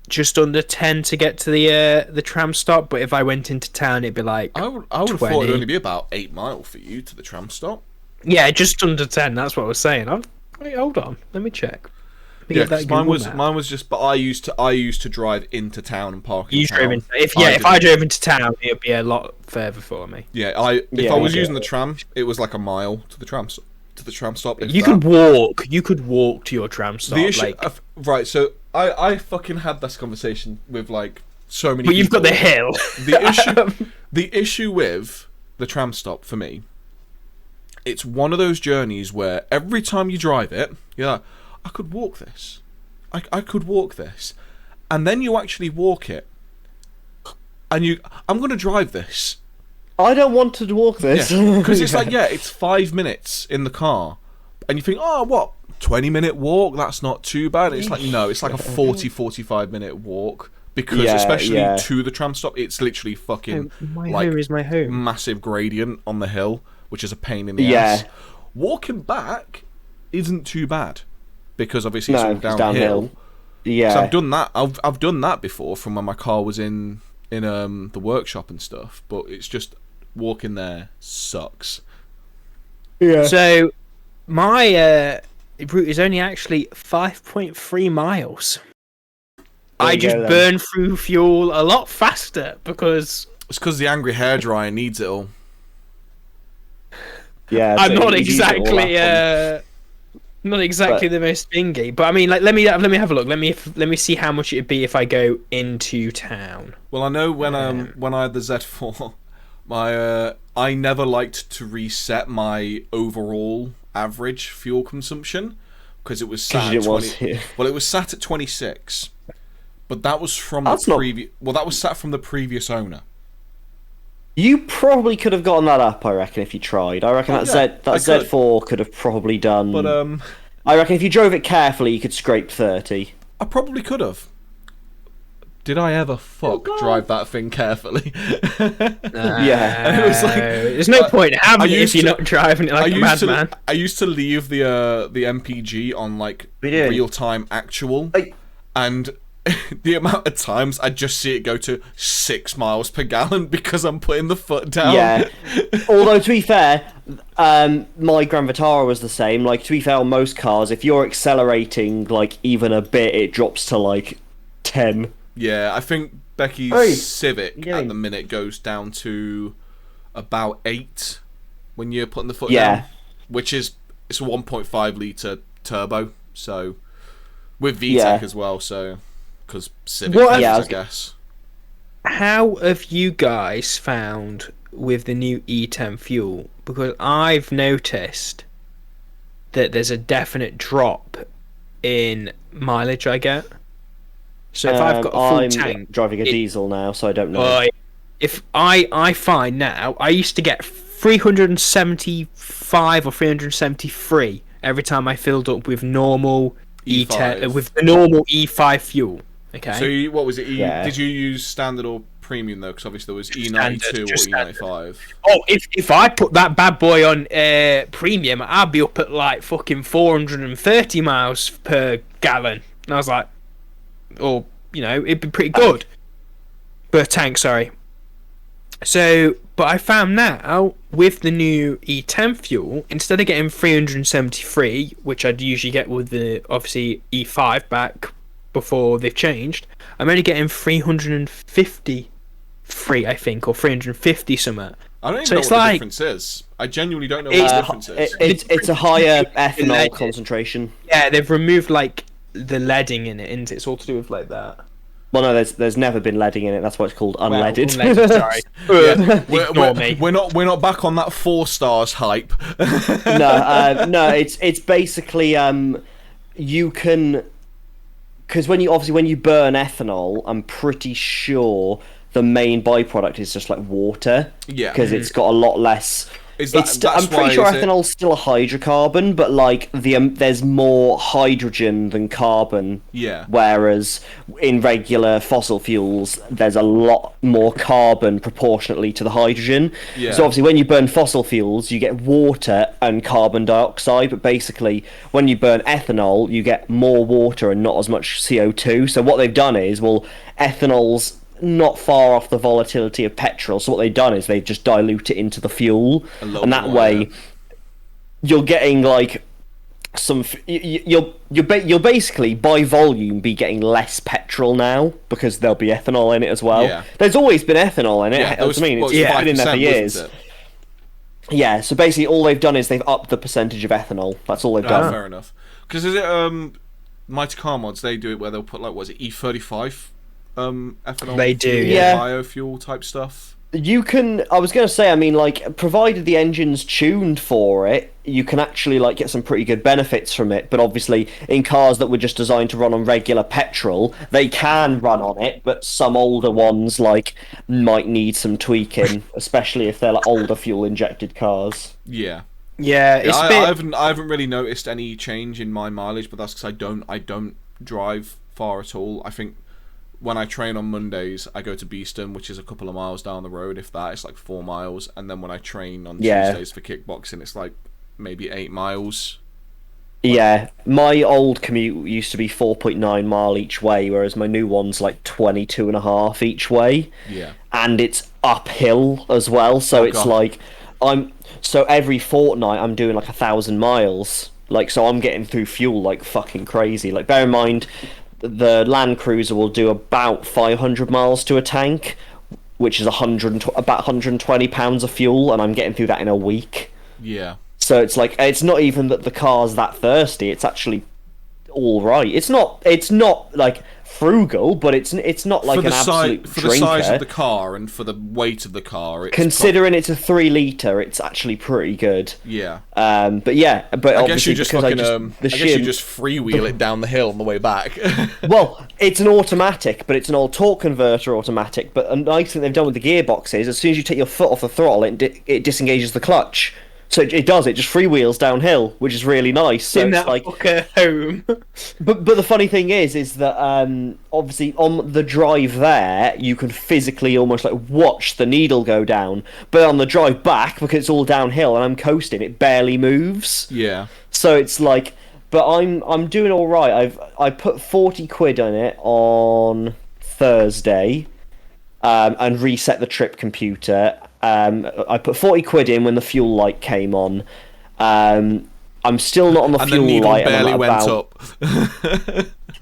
just under 10 to get to the tram stop. But if I went into town, it'd be like I would have thought 20. it'd only be about 8 mile for you to the tram stop. yeah, just under 10. That's what I was saying. Wait, hold on, let me check. Let me Yeah, get that 'cause Google mine map. was just. But I used to drive into town and park in You town. drove into if didn't. I drove into town, it'd be a lot further for me. Yeah, if Yeah, I was you using do. the tram, it was like a mile to the tram stop. If You that. could walk. You could walk to your tram stop. The issue, like, right? So I fucking had this conversation with like so many. but you've got the people. hill. The issue with the tram stop for me, it's one of those journeys where every time you drive it, you're like, I could walk this, I could walk this, and then you actually walk it, and I'm gonna drive this. I don't want to walk this. Because it's like, it's 5 minutes in the car, and you think, oh, what, 20-minute walk? That's not too bad. It's like, no, it's like a 45-minute walk, because Yeah, especially yeah. to the tram stop, it's literally fucking My like home is my home. massive gradient on the hill, which is a pain in the Yeah. ass. Walking back isn't too bad, because obviously it's No, all it's downhill. downhill. Yeah. So I've done that. I've done that before from when my car was in the workshop and stuff. But it's just walking there sucks. Yeah. So my route is only actually 5.3 miles. I you just go then. burn through fuel a lot faster because It's because the angry hairdryer needs it all. Yeah. I'm so not you use it all exactly up not exactly the most thingy. But I mean, like, let me have a look. Let me see how much it'd be if I go into town. Well, I know when I had the Z4, I never liked to reset my overall average fuel consumption because it was sat at 20. Well, it was sat at 26, but that was from the previous. Well, that was sat from the previous owner. You probably could have gotten that up, I reckon, if you tried. I reckon I that could. Z4 could have probably done. But I reckon if you drove it carefully, you could scrape 30. I probably could have. Did I ever drive that thing carefully? Yeah. And it was like, There's no point having it if you're not driving it like a madman. I used to leave the MPG on like real time actual, and the amount of times I just see it go to 6 miles per gallon because I'm putting the foot down. Yeah. Although to be fair, my Grand Vitara was the same. Like, to be fair, on most cars, if you're accelerating like even a bit, it drops to like 10. Yeah, I think Becky's Civic at the minute goes down to about 8 when you're putting the foot down, which is it's a 1.5 litre turbo, so with VTEC as well. So because Civic, I guess. How have you guys found with the new E10 Fuel? Because I've noticed that there's a definite drop in mileage I get. So if I've got a full tank, driving a diesel now, so I don't know. If I find now, I used to get 375 or 373 every time I filled up with normal E10 with the normal E5 fuel. Okay. So what was it? Did you use standard or premium though? Because obviously there was E92 or E95. Oh, if I put that bad boy on premium, I'd be up at like fucking 430 miles per gallon. And I was like, or it'd be pretty good per tank. Sorry. So, but I found now with the new E10 fuel, instead of getting 373, which I'd usually get with the obviously E5 back before they've changed, I'm only getting 353, I think, or 350 something. I don't even know what the difference is. I genuinely don't know what the difference is. It's a higher ethanol concentration. Yeah, they've removed like the leading in it, isn't it? It's all to do with like that. Well, no, there's never been leading in it. That's why it's called unleaded. Sorry. Ignore me. We're not back on that 4 stars hype. No, it's basically you can, because when you burn ethanol, I'm pretty sure the main byproduct is just like water. Yeah. Because it's got a lot less. I'm pretty sure ethanol's still a hydrocarbon, but like there's more hydrogen than carbon. Yeah. Whereas in regular fossil fuels, there's a lot more carbon proportionately to the hydrogen. Yeah. So obviously, when you burn fossil fuels, you get water and carbon dioxide. But basically, when you burn ethanol, you get more water and not as much CO2. So what they've done is, well, ethanol's not far off the volatility of petrol, so what they've done is they just dilute it into the fuel, and that way you're getting like some you'll basically by volume be getting less petrol now because there'll be ethanol in it as well. Yeah. There's always been ethanol in it. It's been in there for years. Yeah, so basically all they've done is they've upped the percentage of ethanol. That's all they've done. Fair enough. Because is it Mighty Car Mods, they do it where they'll put like, what is it, E35 ethanol, they do, yeah, biofuel type stuff. You can. I was going to say, I mean, like, provided the engine's tuned for it, you can actually like get some pretty good benefits from it. But obviously, in cars that were just designed to run on regular petrol, they can run on it. But some older ones like might need some tweaking, especially if they're like older fuel injected cars. Yeah. Yeah, I haven't really noticed any change in my mileage, but that's because I don't drive far at all. I think when I train on Mondays, I go to Beeston, which is a couple of miles down the road, if that. It's like 4 miles. And then when I train on Tuesdays for kickboxing, it's like maybe 8 miles. Yeah, my old commute used to be 4.9 mile each way, whereas my new one's like 22.5 each way. Yeah. And it's uphill as well, so like so every fortnight I'm doing like 1,000 miles. Like, so I'm getting through fuel like fucking crazy. Like, bear in mind, the Land Cruiser will do about 500 miles to a tank, which is about 120 pounds of fuel, and I'm getting through that in a week. Yeah. So it's like, it's not even that the car's that thirsty. It's actually all right. It's not like frugal, but it's not like an absolute for drinker. the size of the car and for the weight of the car. Considering it's a 3 litre, it's actually pretty good. Yeah. But I guess you just fucking you just freewheel it down the hill on the way back. Well, it's an automatic, but it's an old torque converter automatic. But a nice thing they've done with the gearbox is, as soon as you take your foot off the throttle, it disengages the clutch. So it just freewheels downhill, which is really nice. So in it's that like fucker home. But the funny thing is that obviously on the drive there, you can physically almost like watch the needle go down. But on the drive back, because it's all downhill and I'm coasting, it barely moves. Yeah. So it's like, but I'm doing all right. I put 40 quid on it on Thursday, and reset the trip computer. I put 40 quid in when the fuel light came on. I'm still not on the fuel light. And the needle barely went up.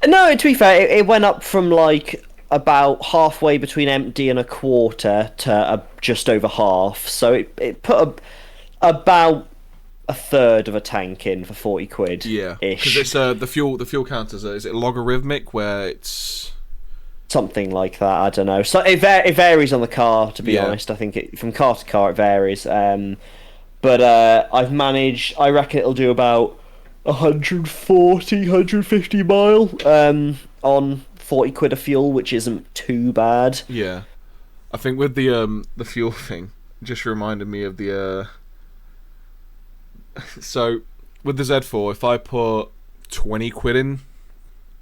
No, to be fair, it went up from like about halfway between empty and a quarter to just over half. So it put about a third of a tank in for 40 quid. Yeah, because it's the fuel counters. Is it logarithmic where it's something like that? I don't know. So it varies on the car, to be honest. I think from car to car it varies. But I've managed. I reckon it'll do about 140, 150 mile on 40 quid of fuel, which isn't too bad. Yeah, I think with the fuel thing, just reminded me of the. So with the Z4, if I put 20 quid in,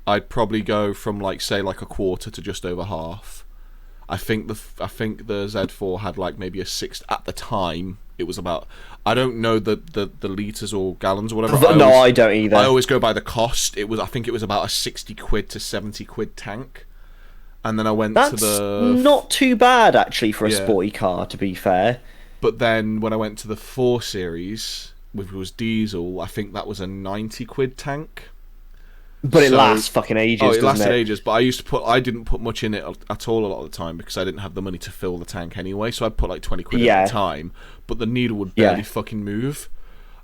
I'd probably go from like say like a quarter to just over half. I think the Z4 had like maybe a 6 at the time. It was about, I don't know the litres or gallons or whatever. I don't either. I always go by the cost. I think it was about a 60 quid to 70 quid tank. And then I went to the... That's not too bad, actually, for a sporty car, to be fair. But then when I went to the 4 Series, which was diesel, I think that was a 90 quid tank. But it lasts fucking ages, doesn't it? Oh, it lasted ages, but I didn't put much in it at all a lot of the time because I didn't have the money to fill the tank anyway, so I'd put like 20 quid at a time, but the needle would barely fucking move.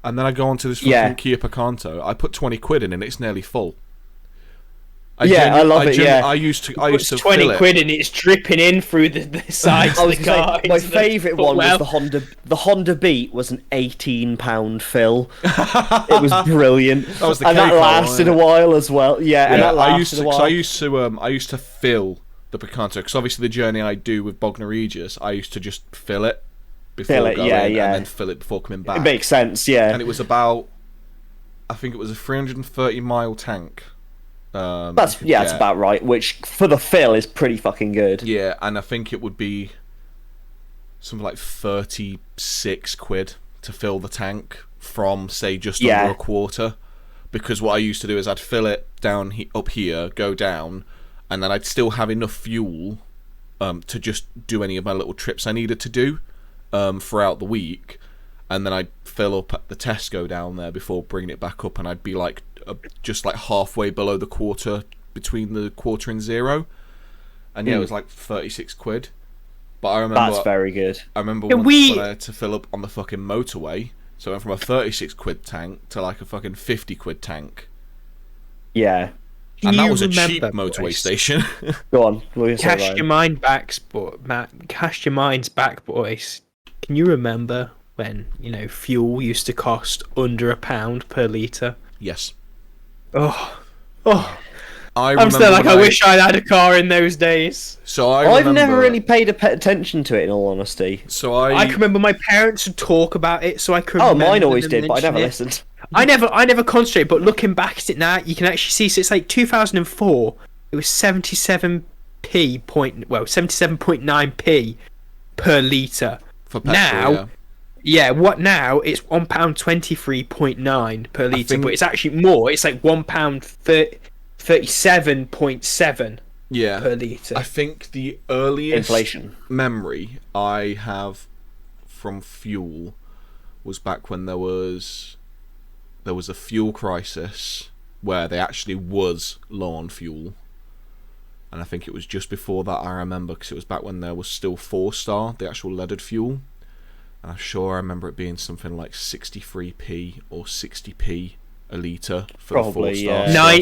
And then I go on to this fucking Kia Picanto, I put 20 quid in and it's nearly full. I love it. Yeah, I used to It's fill 20 it. quid and it's dripping in through the sides I of was the gonna car. say, my into the favourite one was footwell. the Honda Beat was an £18 fill. It was brilliant. That was the and that K car, lasted a wasn't it? while as well. Yeah, and that lasted a while. I used to fill the Picanto because obviously the journey I do with Bognor Regis, I used to just fill it before going, and then fill it before coming back. It makes sense, yeah. And it was about, I think it was a 330-mile tank. That's about right. Which for the fill is pretty fucking good. Yeah, and I think it would be something like 36 quid to fill the tank from, say, just under a quarter. Because what I used to do is I'd fill it down up here, go down, and then I'd still have enough fuel to just do any of my little trips I needed to do throughout the week. And then I'd fill up at the Tesco down there before bringing it back up, and I'd be like just like halfway below the quarter, between the quarter and zero. And yeah, it was like 36 quid. But I remember that's very good. I remember once when I had to fill up on the fucking motorway. So I went from a 36 quid tank to like a fucking 50 quid tank. Yeah. And that was a cheap motorway station. Go on. Cast your mind back, Matt. Cast your minds back, boys. Can you remember when, fuel used to cost under £1 per litre? Yes. Oh. I'm still like, I wish I'd had a car in those days. So I've never really paid attention to it, in all honesty. So I can remember my parents would talk about it, so I could. Oh, mine always did, but I never listened. I never concentrated. But looking back at it now, you can actually see. So it's like 2004. It was 77.9p per litre. For petrol, now. Yeah, what now? It's £1.23.9 per litre, but it's actually more. It's like £1.37.7 per litre. I think the earliest inflation memory I have from fuel was back when there was a fuel crisis where they actually was low on fuel. And I think it was just before that, I remember, because it was back when there was still 4-star, the actual leaded fuel. And I'm sure I remember it being something like 63p or 60p a litre for probably, the 4-star. No,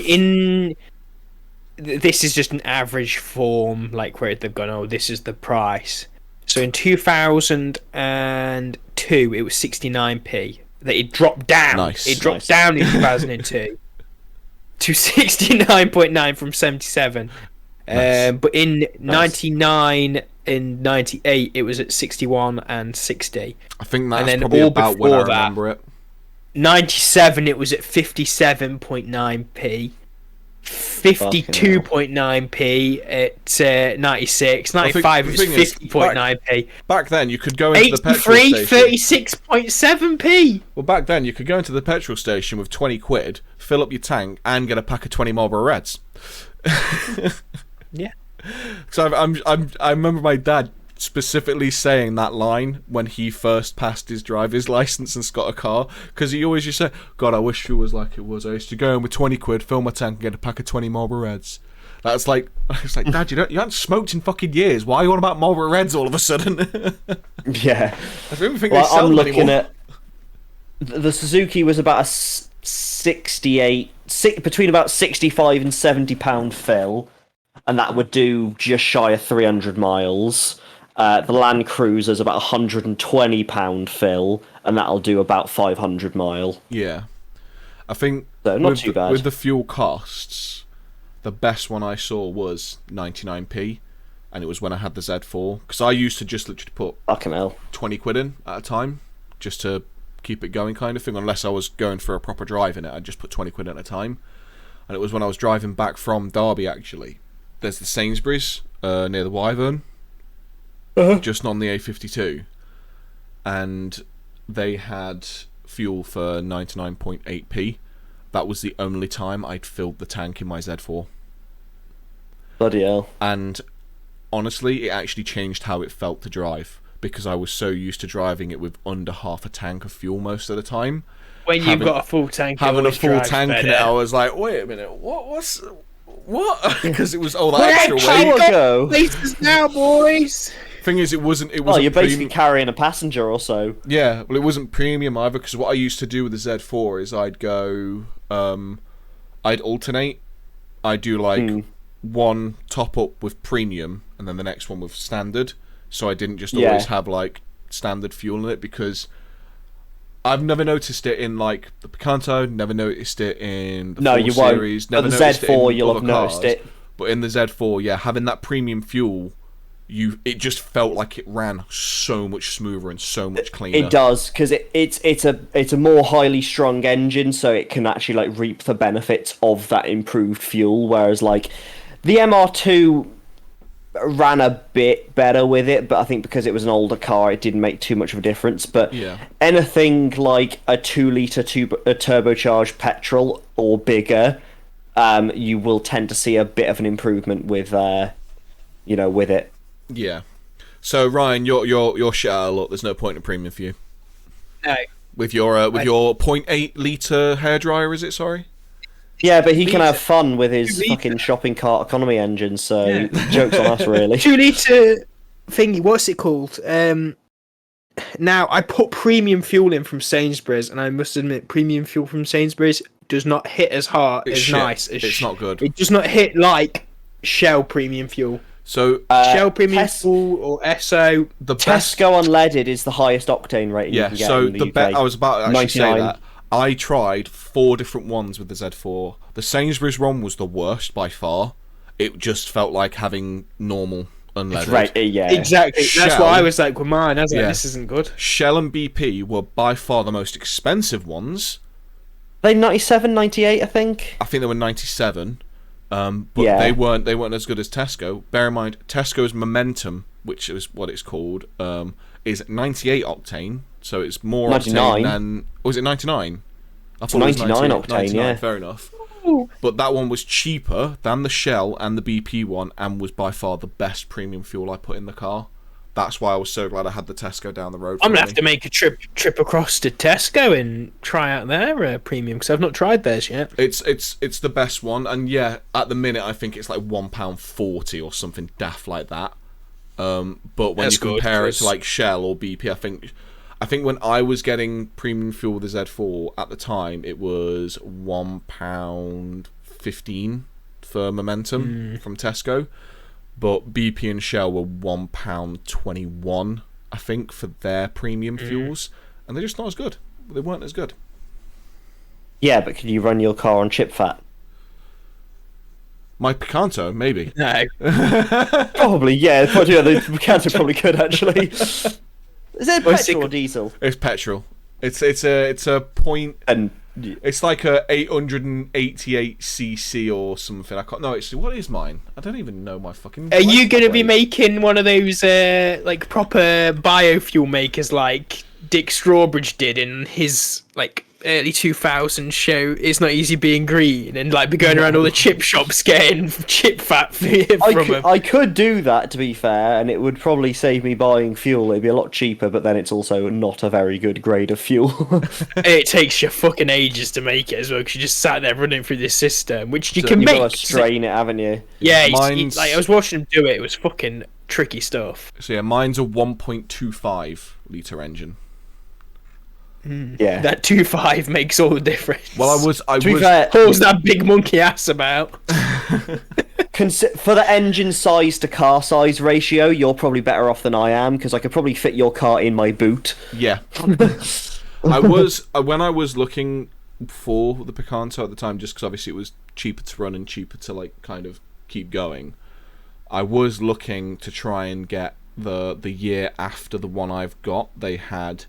this is just an average form, like where they've gone, oh, this is the price. So in 2002, it was 69p. That it dropped down. Nice. It dropped down in 2002 to 69.9 from 77. Nice. But in 99 and 98, it was at 61 and 60. I think that's and then probably all about when I before that, remember it. 97, it was at 57.9p. 52.9p at 96. 95, it was 50.9p. Back then, you could go into the petrol 83, station. 36.7p. Well, back then, you could go into the petrol station with 20 quid, fill up your tank, and get a pack of 20 Marlboro Reds. Yeah. So I remember my dad specifically saying that line when he first passed his driver's license and got a car, because he always used to say, God, I wish it was like it was. I used to go in with 20 quid, fill my tank, and get a pack of 20 Marlboro Reds. That's like, I was like, Dad, you haven't smoked in fucking years. Why are you on about Marlboro Reds all of a sudden? Yeah. I don't even think they sell I'm them looking anymore. at the Suzuki was about a 68, between about 65 and 70 pound fill, and that would do just shy of 300 miles. The Land Cruiser's about £120 fill, and that'll do about 500 mile. Yeah. I think So not too bad. With the fuel costs, the best one I saw was 99p, and it was when I had the Z4, because I used to just literally put Fucking hell. 20 quid in at a time, just to keep it going kind of thing, unless I was going for a proper drive in it, I'd just put 20 quid at a time. And it was when I was driving back from Derby, actually. There's the Sainsbury's near the Wyvern, just on the A52, and they had fuel for 99.8p. That was the only time I'd filled the tank in my Z4. Bloody hell. And honestly, it actually changed how it felt to drive, because I was so used to driving it with under half a tank of fuel most of the time. When you've got a full tank, having a full tank in it, I was like, wait a minute, what? Because it was all that extra weight. Go. Places now, boys. Thing is, it wasn't. Oh, you're basically carrying a passenger or so. Yeah, well, it wasn't premium either, because what I used to do with the Z4 is I'd go, I'd alternate. I do like one top up with premium and then the next one with standard. So I didn't just always have like standard fuel in it, because I've never noticed it in like the Picanto, never noticed it in the 4 series, won't. never But the noticed Z4 it in you'll other have noticed cars. it. But in the Z4, yeah, having that premium fuel, it just felt like it ran so much smoother and so much cleaner. It does, because it's a more highly strung engine, so it can actually like reap the benefits of that improved fuel. Whereas like the MR2 ran a bit better with it, but I think because it was an older car, it didn't make too much of a difference. But anything like a 2-litre turbocharged petrol or bigger, you will tend to see a bit of an improvement with with it. Yeah. So Ryan, you're shit out of luck. There's no point in premium for you. No. With your 0.8 litre hairdryer, is it? Sorry. Yeah, but he can have fun with his fucking shopping cart economy engine. So joke's on us, really. 2-litre thingy. What's it called? Now I put premium fuel in from Sainsbury's, and I must admit, premium fuel from Sainsbury's does not hit as hard nice as it's not good. It does not hit like Shell premium fuel. So Shell premium fuel or Esso. The Tesco unleaded is the highest octane rating you can get in the UK. I was about to actually 99. say that. I tried 4 different ones with the Z4. The Sainsbury's one was the worst by far. It just felt like having normal unleaded. Right, yeah. Exactly. Shell, that's why I was like with mine. I was like, this isn't good. Shell and BP were by far the most expensive ones. They 97, 98, I think. I think they were 97. But they weren't as good as Tesco. Bear in mind, Tesco's Momentum, which is what it's called, is 98 octane, so it's more 99. octane than... Was it 99? I thought 99 it was octane, 99, yeah. Fair enough. But that one was cheaper than the Shell and the BP one, and was by far the best premium fuel I put in the car. That's why I was so glad I had the Tesco down the road. I'm gonna have to make a trip across to Tesco and try out their premium, because I've not tried theirs yet. It's the best one, and yeah, at the minute I think it's like £1.40 or something daft like that. But when you compare it to like Shell or BP, I think when I was getting premium fuel with the Z4 at the time, it was £1.15 for Momentum from Tesco. But BP and Shell were £1.21, I think, for their premium fuels. And they're just not as good. They weren't as good. Yeah, but could you run your car on chip fat? My Picanto, maybe. No. Probably, yeah. The Picanto probably could, actually. Is it petrol or diesel? It's petrol. It's a point... And it's like a 888cc or something. I can't. No, what is mine? I don't even know my fucking. Are you gonna be making one of those like proper biofuel makers like Dick Strawbridge did in his like early 2000s show It's Not Easy Being Green, and like be going around all the chip shops getting chip fat from them? I could do that, to be fair, and it would probably save me buying fuel. It'd be a lot cheaper, but then it's also not a very good grade of fuel. It takes you fucking ages to make it as well, because you just sat there running through this system, which you can You've make. got to strain it, haven't you? Yeah, like I was watching him do it. It was fucking tricky stuff. So yeah, mine's a 1.25 litre engine. Yeah, that 2.5 makes all the difference. Well, I was pulls that big monkey ass about. For the engine size to car size ratio, you're probably better off than I am, because I could probably fit your car in my boot. Yeah. When I was looking for the Picanto at the time, just because obviously it was cheaper to run and cheaper to like kind of keep going, I was looking to try and get the year after the one I've got. They had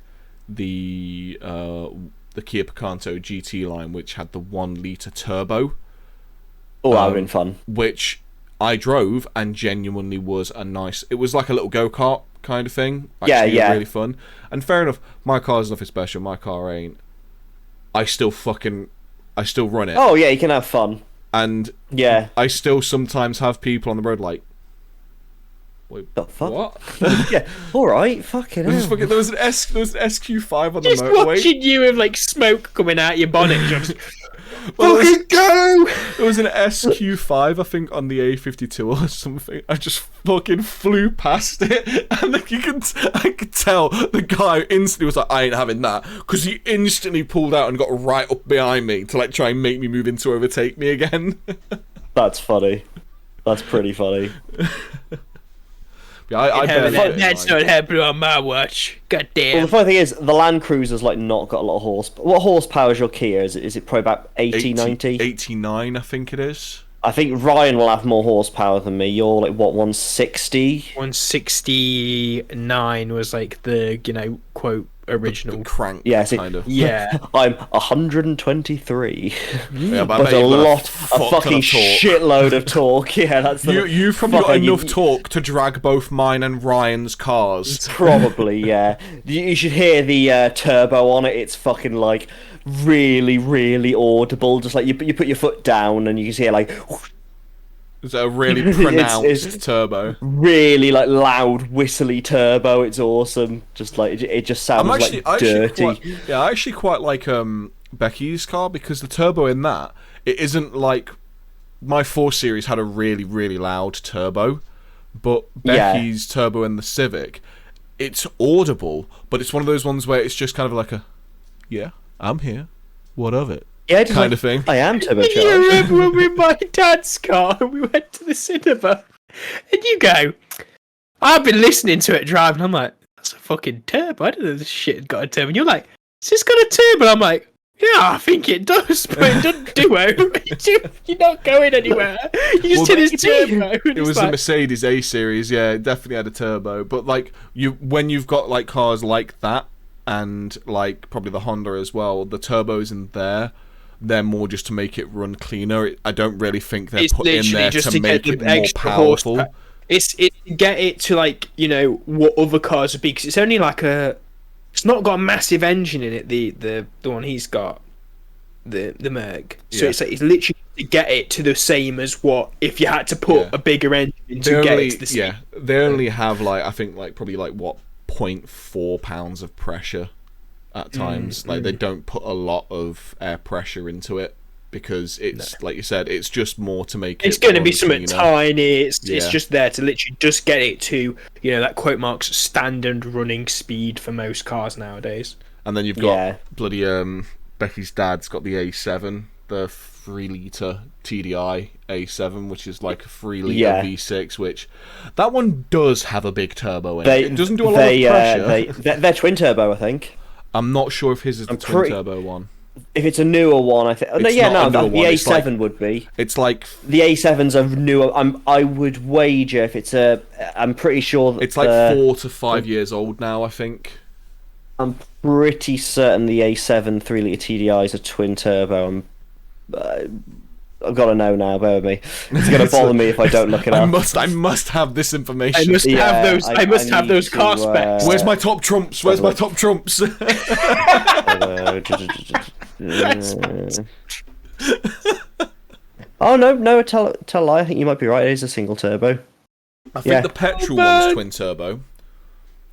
the Kia Picanto GT line, which had the 1 litre turbo. Oh, that would have been fun. Which I drove and genuinely was a nice... It was like a little go-kart kind of thing. Actually, yeah. Really fun. And fair enough, my car's nothing special. My car ain't. I still run it. Oh, yeah, you can have fun. And yeah, I still sometimes have people on the road like, wait, the fuck? what? Yeah, alright, fucking hell. There was an SQ5 on the Just motorway. watching you with like smoke coming out your bonnet. Just Well, fucking go! There was an SQ5, I think, on the A52 or something. I just fucking flew past it, and like I could tell the guy instantly was like, "I ain't having that," because he instantly pulled out and got right up behind me to like try and make me move in to overtake me again. That's funny. That's pretty funny. Yeah, I barely That's not happening on my watch. God damn. Well, the funny thing is, the Land Cruiser's like not got a lot of horsepower. What horsepower is your Kia? Is it probably about 80, 90? 89, I think it is. I think Ryan will have more horsepower than me. You're like, what, 160? 169 was like the, quote, original. The crank, Yeah, see, kind of. Yeah. I'm 123. Yeah, but I But bet a you've got lot, a fuck ton fucking of torque. shitload of torque. Yeah, that's the... You've probably got fucking- enough torque to drag both mine and Ryan's cars. Probably, yeah. You should hear the turbo on it. It's fucking like really, really audible. Just like you put your foot down and you can hear like It's a really pronounced it's- turbo. really like loud whistly turbo. It's awesome. Just like it just sounds like dirty. I actually quite like Becky's car because the turbo in that, it isn't like my 4 Series had a really, really loud turbo, but Becky's turbo in the Civic, it's audible, but it's one of those ones where it's just kind of like yeah, I'm here, what of it? Yeah, just kind like, of thing. I am You turbocharged. remember when we were in my dad's car and we went to the cinema and you go, I've been listening to it driving. I'm like, that's a fucking turbo. I didn't know this shit had got a turbo. And you're like, has this got a turbo? I'm like, yeah, I think it does, but it doesn't do it. You're not going anywhere. You just hit his turbo. It was the Mercedes A series, yeah, it definitely had a turbo. But like when you've got like cars like that, and like probably the Honda as well, the turbos in there, they're more just to make it run cleaner. I don't really think they're It's put in literally there just to make get it the more extra powerful. horsepower. It's get it to like what other cars would be, because it's only like it's not got a massive engine in it. The one he's got, the Merc. So Yeah. it's literally to get it to the same as what if you had to put a bigger engine to get it to the same. Yeah, they only have like I think like probably like what 0.4 pounds of pressure at times. Like they don't put a lot of air pressure into it because it's like you said, it's just more to make It's it going to run be something cleaner. tiny. It's Yeah. just there to literally just get it to that quote marks standard running speed for most cars nowadays. And then you've got Yeah. bloody Becky's dad's got the A7, the 3-litre TDI A7, which is like a 3-litre Yeah. V6, which that one does have a big turbo in it. It doesn't do a lot of pressure. They're twin turbo, I think. I'm not sure if his is the twin turbo one. If it's a newer one, I think. Oh, no, It's yeah, not no, a newer the one, it's A7 like- would be. It's like The A7's a newer. I would wager if it's a. I'm pretty sure that it's like 4 to 5 years old now, I think. I'm pretty certain the A7 3-litre TDI is a twin turbo. I've got to know now. Bear with me. It's going to bother me if I don't look it I up. must have this information. I must Yeah, have those. I must have need those car to, specs. Where's my top trumps? Where's my top trumps? Oh no! Tell a lie. I think you might be right. It is a single turbo. I think Yeah. the petrol one's twin turbo.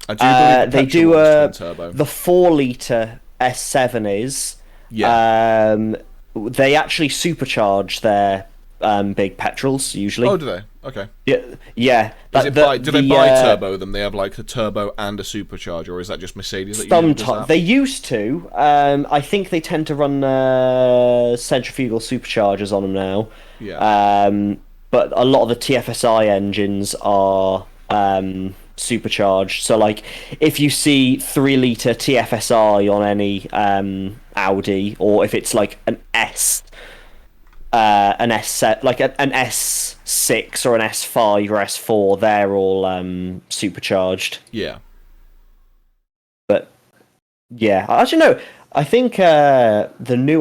I do believe the They petrol do one's twin turbo. the 4-litre S7 is. Yeah. They actually supercharge their big petrols usually. Oh, do they? Okay. Yeah. Do they buy turbo them? They have like a turbo and a supercharger, or is that just Mercedes that usually does Sometimes that? they used to. I think they tend to run centrifugal superchargers on them now. Yeah. But a lot of the TFSI engines are supercharged. So, like, if you see 3-litre TFSI on any Audi, or if it's like an S set, like an S6 or an S5 or S4, they're all supercharged. Yeah. But yeah, actually no. I think the new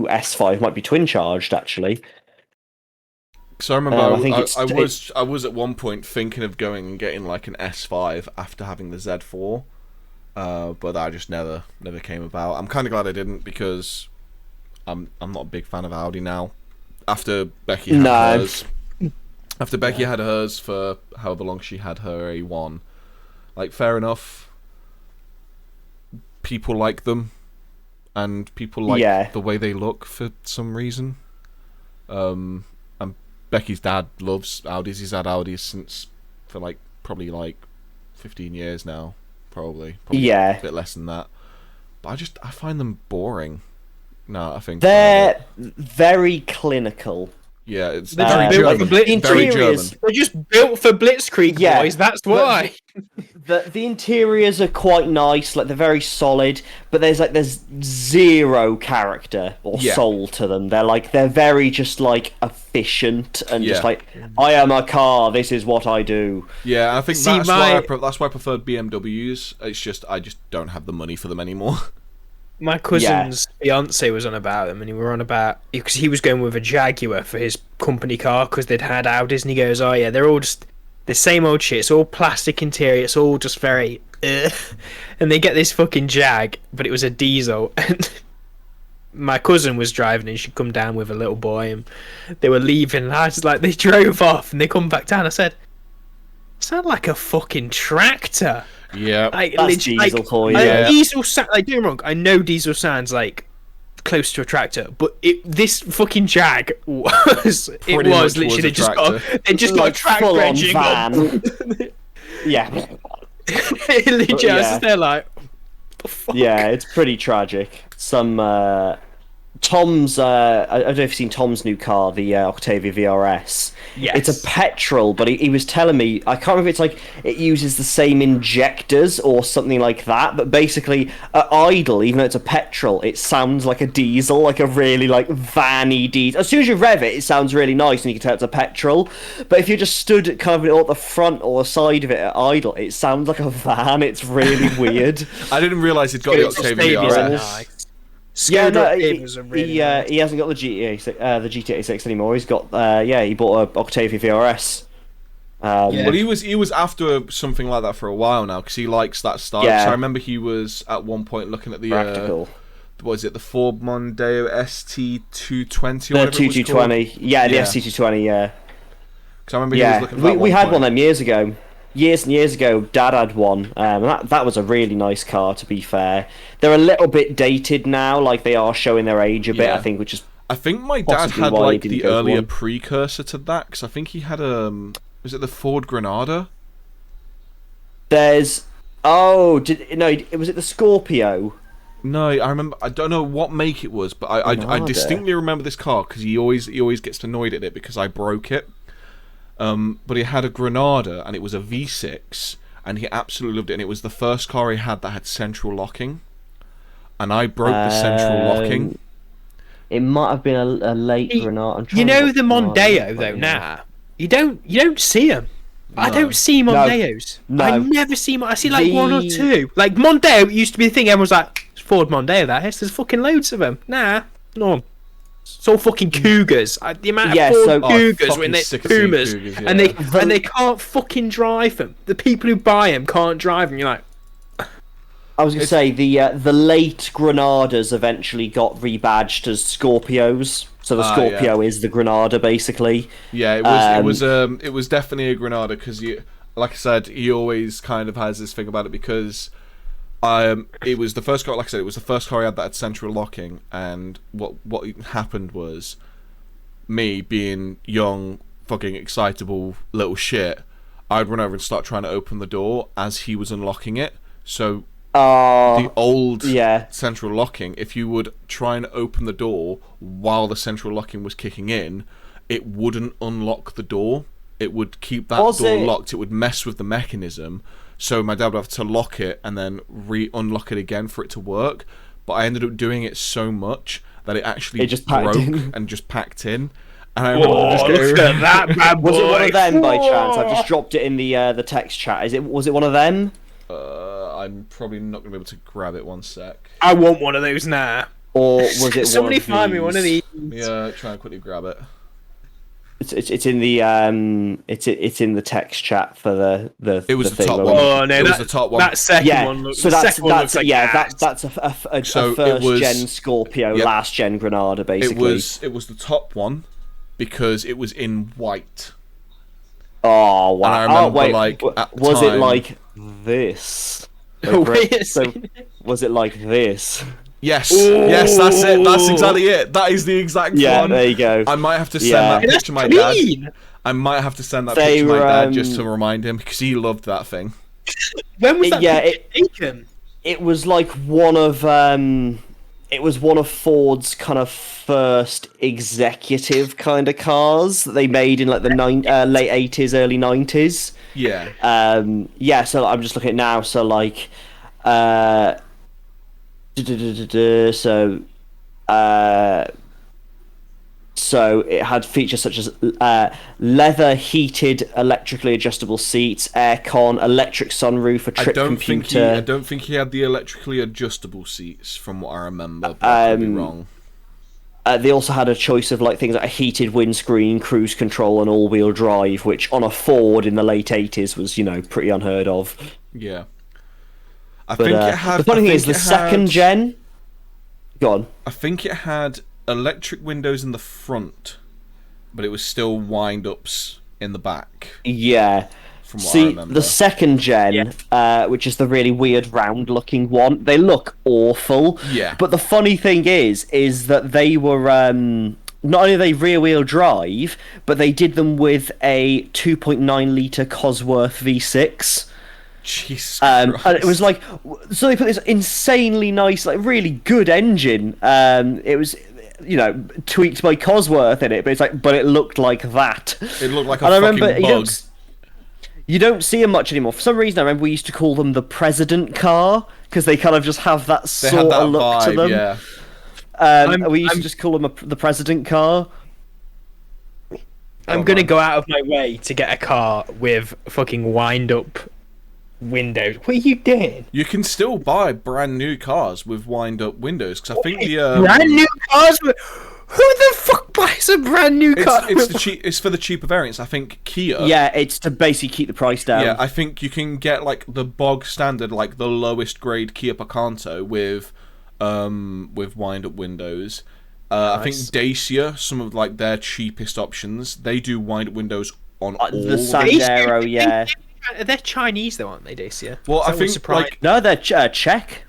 S5 might be twin charged actually. So I remember I think I was at one point thinking of going and getting like an S5 after having the Z4, but that just never came about. I'm kind of glad I didn't because I'm not a big fan of Audi now. After Becky had hers, had hers for however long she had her A1, like fair enough. People like them, and people like the way they look for some reason. And Becky's dad loves Audis. He's had Audis for probably 15 years now, probably a bit less than that. But I find them boring. No, I think they're very clinical. Yeah, it's They're very just built German. for Blitz- Very German. interiors- They're just built for Blitzkrieg, Yeah, boys. That's but- why. The interiors are quite nice, like they're very solid, but there's zero character or Yeah. soul to them. They're very just like efficient and just Yeah. like, I am a car, this is what I do. Yeah, I think See, that's why my- that's why I preferred BMWs. It's just I just don't have the money for them anymore. My cousin's fiance was on about them, and he were on about because he was going with a Jaguar for his company car because they'd had Audis, and he goes, "Oh yeah, they're all just the same old shit. It's all plastic interior. It's all just very." And they get this fucking Jag, but it was a diesel, and my cousin was driving, and she'd come down with a little boy, and they were leaving. And I was like, they drove off, and they come back down. I said, "Sound like a fucking tractor." Yeah, Like, That's legit- diesel for you. Yeah. Diesel like, don't get me wrong, I know diesel sounds like close to a tractor, but this fucking Jag was Pretty much literally was a just tractor. it just got a tractor full-on engine. van. Yeah. It legit, I was just there like, what the fuck? Yeah, it's pretty tragic. Tom's I don't know if you've seen Tom's new car, the Octavia VRS. Yes. It's a petrol, but he was telling me, I can't remember if it's like it uses the same injectors or something like that, but basically at idle, even though it's a petrol, it sounds like a diesel, like a really like vanny diesel. As soon as you rev it, it sounds really nice and you can tell it's a petrol, but if you just stood kind of at the front or the side of it at idle, it sounds like a van. It's really weird. I didn't realise he'd got the Octavia Octavia's RS. nice. Yeah, Skoda no, Octavias are really nice. he hasn't got the GT86 anymore. He's got he bought a Octavia VRS. Yeah. Well, he was after something like that for a while now because he likes that style. Yeah. So I remember he was at one point looking at the Practical. what is it, the Ford Mondeo ST220 The or whatever it was called? 2220. Yeah, the Yeah. ST220. Yeah, Because I remember he was yeah. looking at that We had point. one of them years ago. Years and years ago, Dad had one. And that was a really nice car. To be fair, they're a little bit dated now. Like they are showing their age a bit. Yeah. I think, which is I think my dad possibly had why he like didn't the go for earlier one. precursor to that because I think he had was it the Ford Granada? there's was it the Scorpio? No, I remember. I don't know what make it was, but I Granada. distinctly remember this car because he always gets annoyed at it because I broke it. But he had a Granada and it was a V6 and he absolutely loved it. And it was the first car he had that had central locking, and I broke the central locking. It might have been a late You- Granada. I'm trying You to know look the Granada, Mondeo but though. yeah. Nah, you don't see them. I No. don't see Mondeos. No. I never see. I see like one or The- two. Like Mondeo used to be the thing. Everyone was like, "It's Ford Mondeo." That is. There's fucking loads of them. Nah, no. It's all fucking Cougars. The amount Yeah, of Ford so- Oh, Cougars fucking when they're sick of seeing Pumas, Cougars, and yeah. they can't fucking drive them. The people who buy them can't drive them. You're like, I was going to say the late Granadas eventually got rebadged as Scorpios. So the Scorpio is the Granada basically. Yeah, it was definitely a Granada because like I said, he always kind of has this thing about it because it was the first car. Like I said, it was the first car he had that had central locking, and what happened was me being young, fucking excitable little shit. I'd run over and start trying to open the door as he was unlocking it. So the old central locking, if you would try and open the door while the central locking was kicking in, it wouldn't unlock the door. It would keep that door locked. It would mess with the mechanism. So my dad would have to lock it and then unlock it again for it to work. But I ended up doing it so much that it actually just packed broke in. and just packed in. And I remember just look at that bad boy. Was it one of them by chance? I've just dropped it in the text chat. Was it one of them? I'm probably not going to be able to grab it. One sec. I want one of those now. Or was it Somebody one of find me one of these. Yeah, try and quickly grab it. It's in the it's in the text chat for the. It was the the thing top where one. we- Oh no, It was that, the top one. that second Yeah, one looks. so the that's second one looks like ass. that's a So it first was- gen Scorpio, Yep. last gen Granada, basically. It was the top one because it was in white. Oh wow! And I remember, wait, like, at the was it time- like this? Wait a So, second. was it like this? Yes, yes, that's it. That's exactly it. That is the exact Yeah, one. there you go. I might have to send Yeah. that picture to my dad. Clean. I might have to send that They picture to my were, dad just to remind him because he loved that thing. When was that Yeah, picture taken? It was like one of it was one of Ford's kind of first executive kind of cars that they made in like the late 80s, early 90s. Yeah. Yeah, so I'm just looking at it now. So like, so it had features such as leather heated electrically adjustable seats, aircon, electric sunroof, a trip computer. I don't think he had the electrically adjustable seats, from what I remember. But I could be wrong. They also had a choice of like things like a heated windscreen, cruise control, and all-wheel drive, which on a Ford in the late 80s was, you know, pretty unheard of. Yeah. But the funny thing is, the second gen. Go on. I think it had electric windows in the front, but it was still wind-ups in the back. Yeah. From what I remember. The second gen, which is the really weird round-looking one, they look awful. Yeah. But the funny thing is that they were not only are they rear-wheel drive, but they did them with a 2.9 litre Cosworth V6. Jesus and Christ. it was like, so they put this insanely nice, like really good engine. It was, you know, tweaked by Cosworth in it, but it's like, but it looked like that. It looked like a fucking bug. You don't see them much anymore. For some reason, I remember we used to call them the president car because they kind of just have that sort of look vibe, to them. Yeah. We used to just call them the president car. I'm gonna go out of my way to get a car with fucking wind-up windows. What are you doing? You can still buy brand new cars with wind-up windows, because I think the brand new cars. Who the fuck buys a brand new car? It's for the cheaper variants. I think Kia. Yeah, it's to basically keep the price down. Yeah, I think you can get like the bog standard, like the lowest grade Kia Picanto with wind-up windows. Nice. I think Dacia, some of like their cheapest options, they do wind-up windows on all the Sandero. Yeah, they're Chinese though, aren't they, Dacia? Well, I think like no, they're Czech.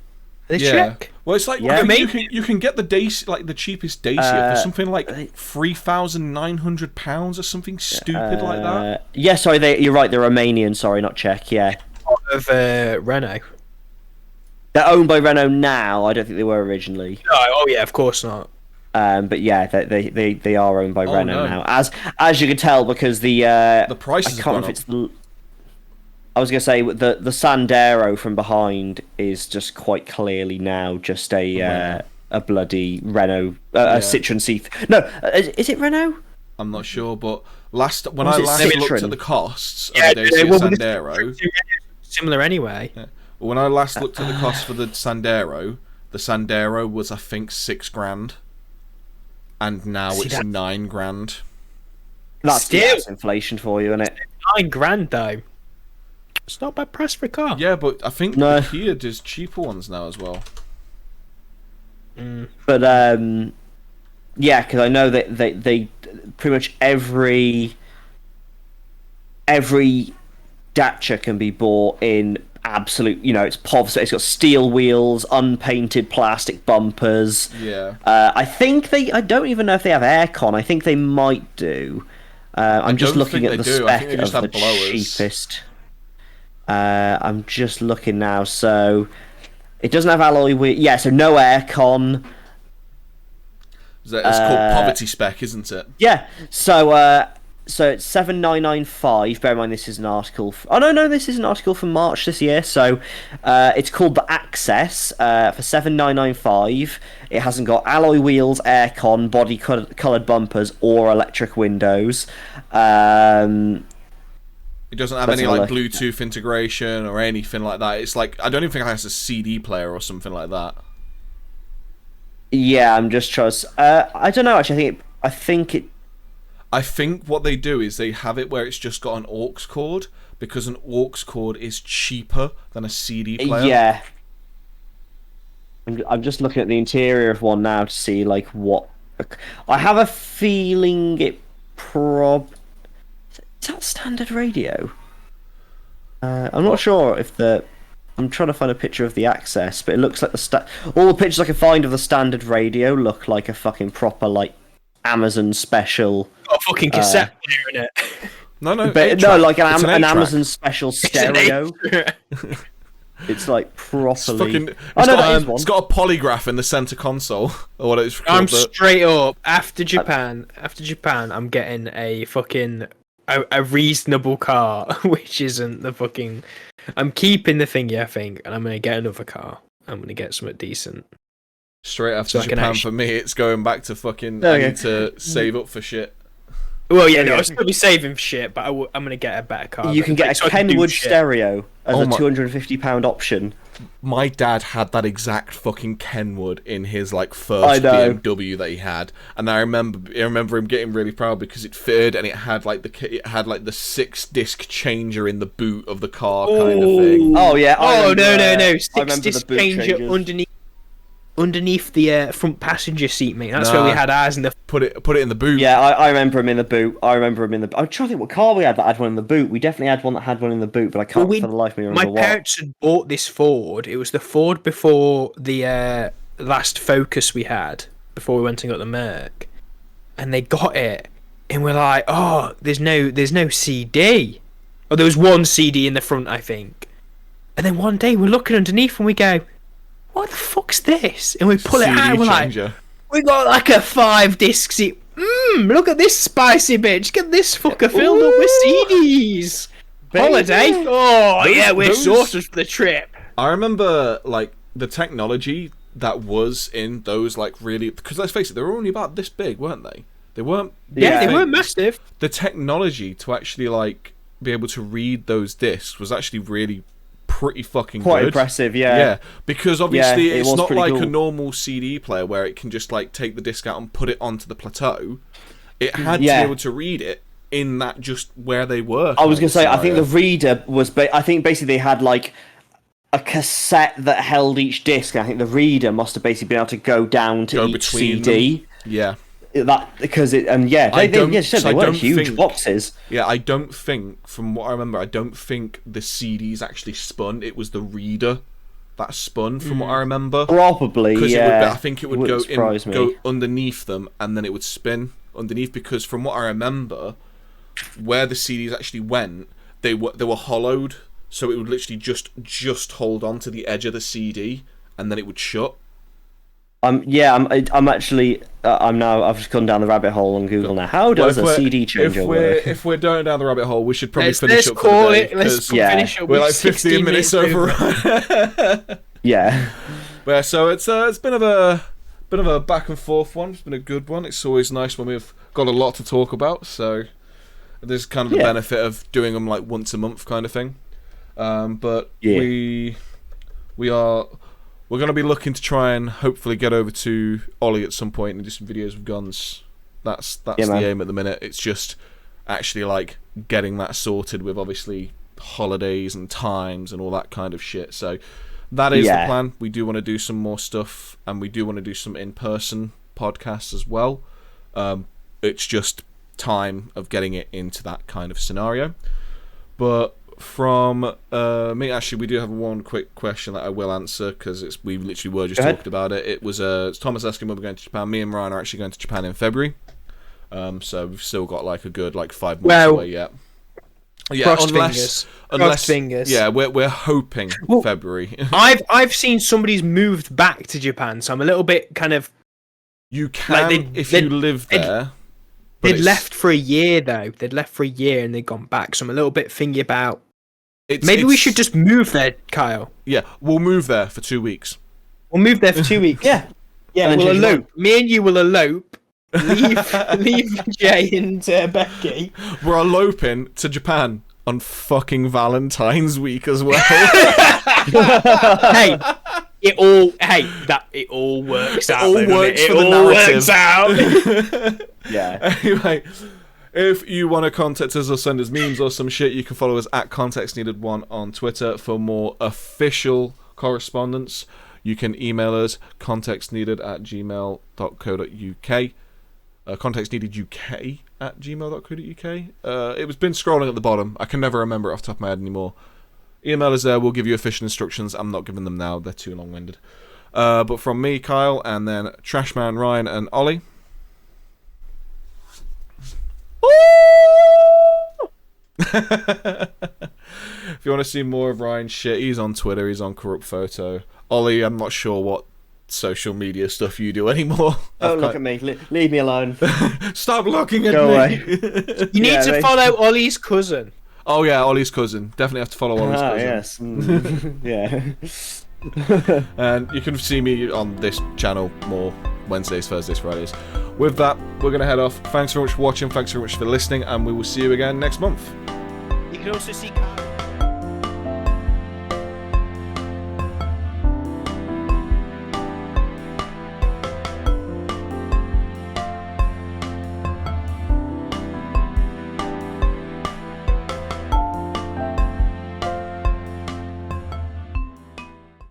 They're Czech. Well, it's like you can get the Dacia, like the cheapest Dacia, for something like £3,900 or something stupid like that. Yeah, sorry, you're right. They're Romanian. Sorry, not Czech. Yeah, of Renault. They're owned by Renault now. I don't think they were originally. No, oh yeah, of course not. But yeah, they are owned by Renault now, as you can tell, because the prices. I can't remember if it's the. I was gonna say the Sandero from behind is just quite clearly now just a bloody Renault Citroen C. No, is it Renault? I'm not sure, but when I last looked at the costs of the Dacia Sandero, similar anyway. Yeah. When I last looked at the cost for the Sandero was I think $6,000, and now it's $9,000. That's inflation for you, isn't it? $9,000 though. It's not a bad price for a car. Yeah, but I think Kia does cheaper ones now as well. But yeah, because I know that they pretty much every Dacia can be bought in absolute, you know, it's POV, so it's got steel wheels, unpainted plastic bumpers. Yeah. I don't even know if they have aircon. I think they might do. I'm just looking at the spec of the cheapest. I'm just looking now, so it doesn't have alloy wheel. Yeah, so no aircon. It's called poverty spec, isn't it? Yeah. So it's 7,995. Bear in mind, this is an article. This is an article from March this year. So it's called the Access for 7,995. It hasn't got alloy wheels, aircon, body coloured bumpers, or electric windows. It doesn't have any like Bluetooth integration or anything like that. It's like, I don't even think it has a CD player or something like that. Yeah, I'm just trying to. I don't know. Actually, I think what they do is they have it where it's just got an aux cord, because an aux cord is cheaper than a CD player. Yeah. I'm just looking at the interior of one now to see like what. I have a feeling it Is that standard radio? I'm not sure if I'm trying to find a picture of the Access, but it looks like all the pictures I can find of the standard radio look like a fucking proper like Amazon special. Got a fucking cassette player in it. No, but no, like an Amazon special stereo. It's like properly. It's got a polygraph in the center console, or what it's called. I'm straight up after Japan. I'm getting a fucking a reasonable car, which isn't the fucking. I'm keeping the thingy, I think, and I'm gonna get another car. I'm gonna get something decent. Straight after Japan for me, it's going back to fucking. Oh, I need to save up for shit. Well, yeah, no, I'll still be saving for shit, but I'm gonna get a better car. You can get a Kenwood stereo as a £250 option. My dad had that exact fucking Kenwood in his like first BMW that he had, and I remember him getting really proud because it fitted and it had like the 6-disc changer in the boot of the car kind of thing. Oh yeah. No, 6-disc changer underneath the front passenger seat, mate. That's where we had ours in the. Put it in the boot. Yeah, I remember him in the boot. I'm trying to think what car we had that had one in the boot. We definitely had one that had one in the boot, but I can't for the life of me remember what. My parents had bought this Ford. It was the Ford before the last Focus we had, before we went and got the Merc. And they got it, and we're like, oh, there's no CD. Or there was one CD in the front, I think. And then one day we're looking underneath and we go, what the fuck's this? And we pull it out and we're like, we got like a 5-disc CD. Look at this spicy bitch. Get this fucker filled up with CDs. Holiday. We're sorted for the trip. I remember like the technology that was in those like really, because let's face it, they were only about this big, weren't they? They weren't. Yeah, they weren't massive. The technology to actually like be able to read those discs was actually really pretty fucking quite good. Impressive, yeah. Yeah, because obviously it's not like cool. a normal CD player where it can just like take the disc out and put it onto the plateau. It had to be able to read it in that just where they were. I was going to say, I think the reader was. I think basically they had like a cassette that held each disc. And I think the reader must have basically been able to go down to each CD. Them. Yeah. That because it and yeah, they weren't huge boxes. Yeah, I don't think, from what I remember, I don't think the CDs actually spun. It was the reader that spun, from what I remember. Probably, yeah. I think it would go underneath them, and then it would spin underneath. Because from what I remember, where the CDs actually went, they were hollowed, so it would literally just hold on to the edge of the CD, and then it would shut. I'm actually. I've just gone down the rabbit hole on Google now. How does a CD changer work? If we're going down the rabbit hole, we should probably finish up call for the day. Let's finish up. We're like 15 minutes over. Yeah. But yeah, so it's been a back and forth one. It's been a good one. It's always nice when we've got a lot to talk about. So there's kind of the benefit of doing them like once a month kind of thing. But we're going to be looking to try and hopefully get over to Ollie at some point and do some videos with guns. That's the aim at the minute. It's just actually like getting that sorted with obviously holidays and times and all that kind of shit. So that is the plan. We do want to do some more stuff, and we do want to do some in-person podcasts as well. It's just time of getting it into that kind of scenario. But from me, actually, we do have one quick question that I will answer because we literally were just talking about it. It was Thomas asking when we're going to Japan. Me and Ryan are actually going to Japan in February, so we've still got like a good 5 months away yet. Yeah, Cross fingers. Yeah, we're hoping February. I've seen somebody's moved back to Japan, so I'm a little bit kind of. You can if you live there. They'd left for a year though. They'd left for a year and they'd gone back. So I'm a little bit thingy about. Maybe we should just move there, Kyle. Yeah, we'll move there for 2 weeks. We'll move there for 2 weeks. Yeah, we'll elope. Me and you will elope. Leave Jay and Becky. We're eloping to Japan on fucking Valentine's week as well. It all works out. It all works for the narrative. Works out. Yeah. Anyway, if you want to contact us or send us memes or some shit, you can follow us at ContextNeeded1 on Twitter for more official correspondence. You can email us contextneeded@gmail.co.uk. contextneededuk@gmail.co.uk. It was been scrolling at the bottom. I can never remember it off the top of my head anymore. Email us there. We'll give you official instructions. I'm not giving them now. They're too long-winded. But from me, Kyle, and then Trashman, Ryan, and Ollie. If you want to see more of Ryan's shit, he's on Twitter. He's on Corrupt Photo. Ollie, I'm not sure what social media stuff you do anymore. Don't look at me. Leave me alone. Stop looking at Go me. away. You need to follow Ollie's cousin. Oh yeah, Ollie's cousin. Definitely have to follow Ollie's cousin. Yes. Yeah. And you can see me on this channel more Wednesdays, Thursdays, Fridays. With that, we're going to head off. Thanks very much for watching. Thanks very much for listening. And we will see you again next month. You can also see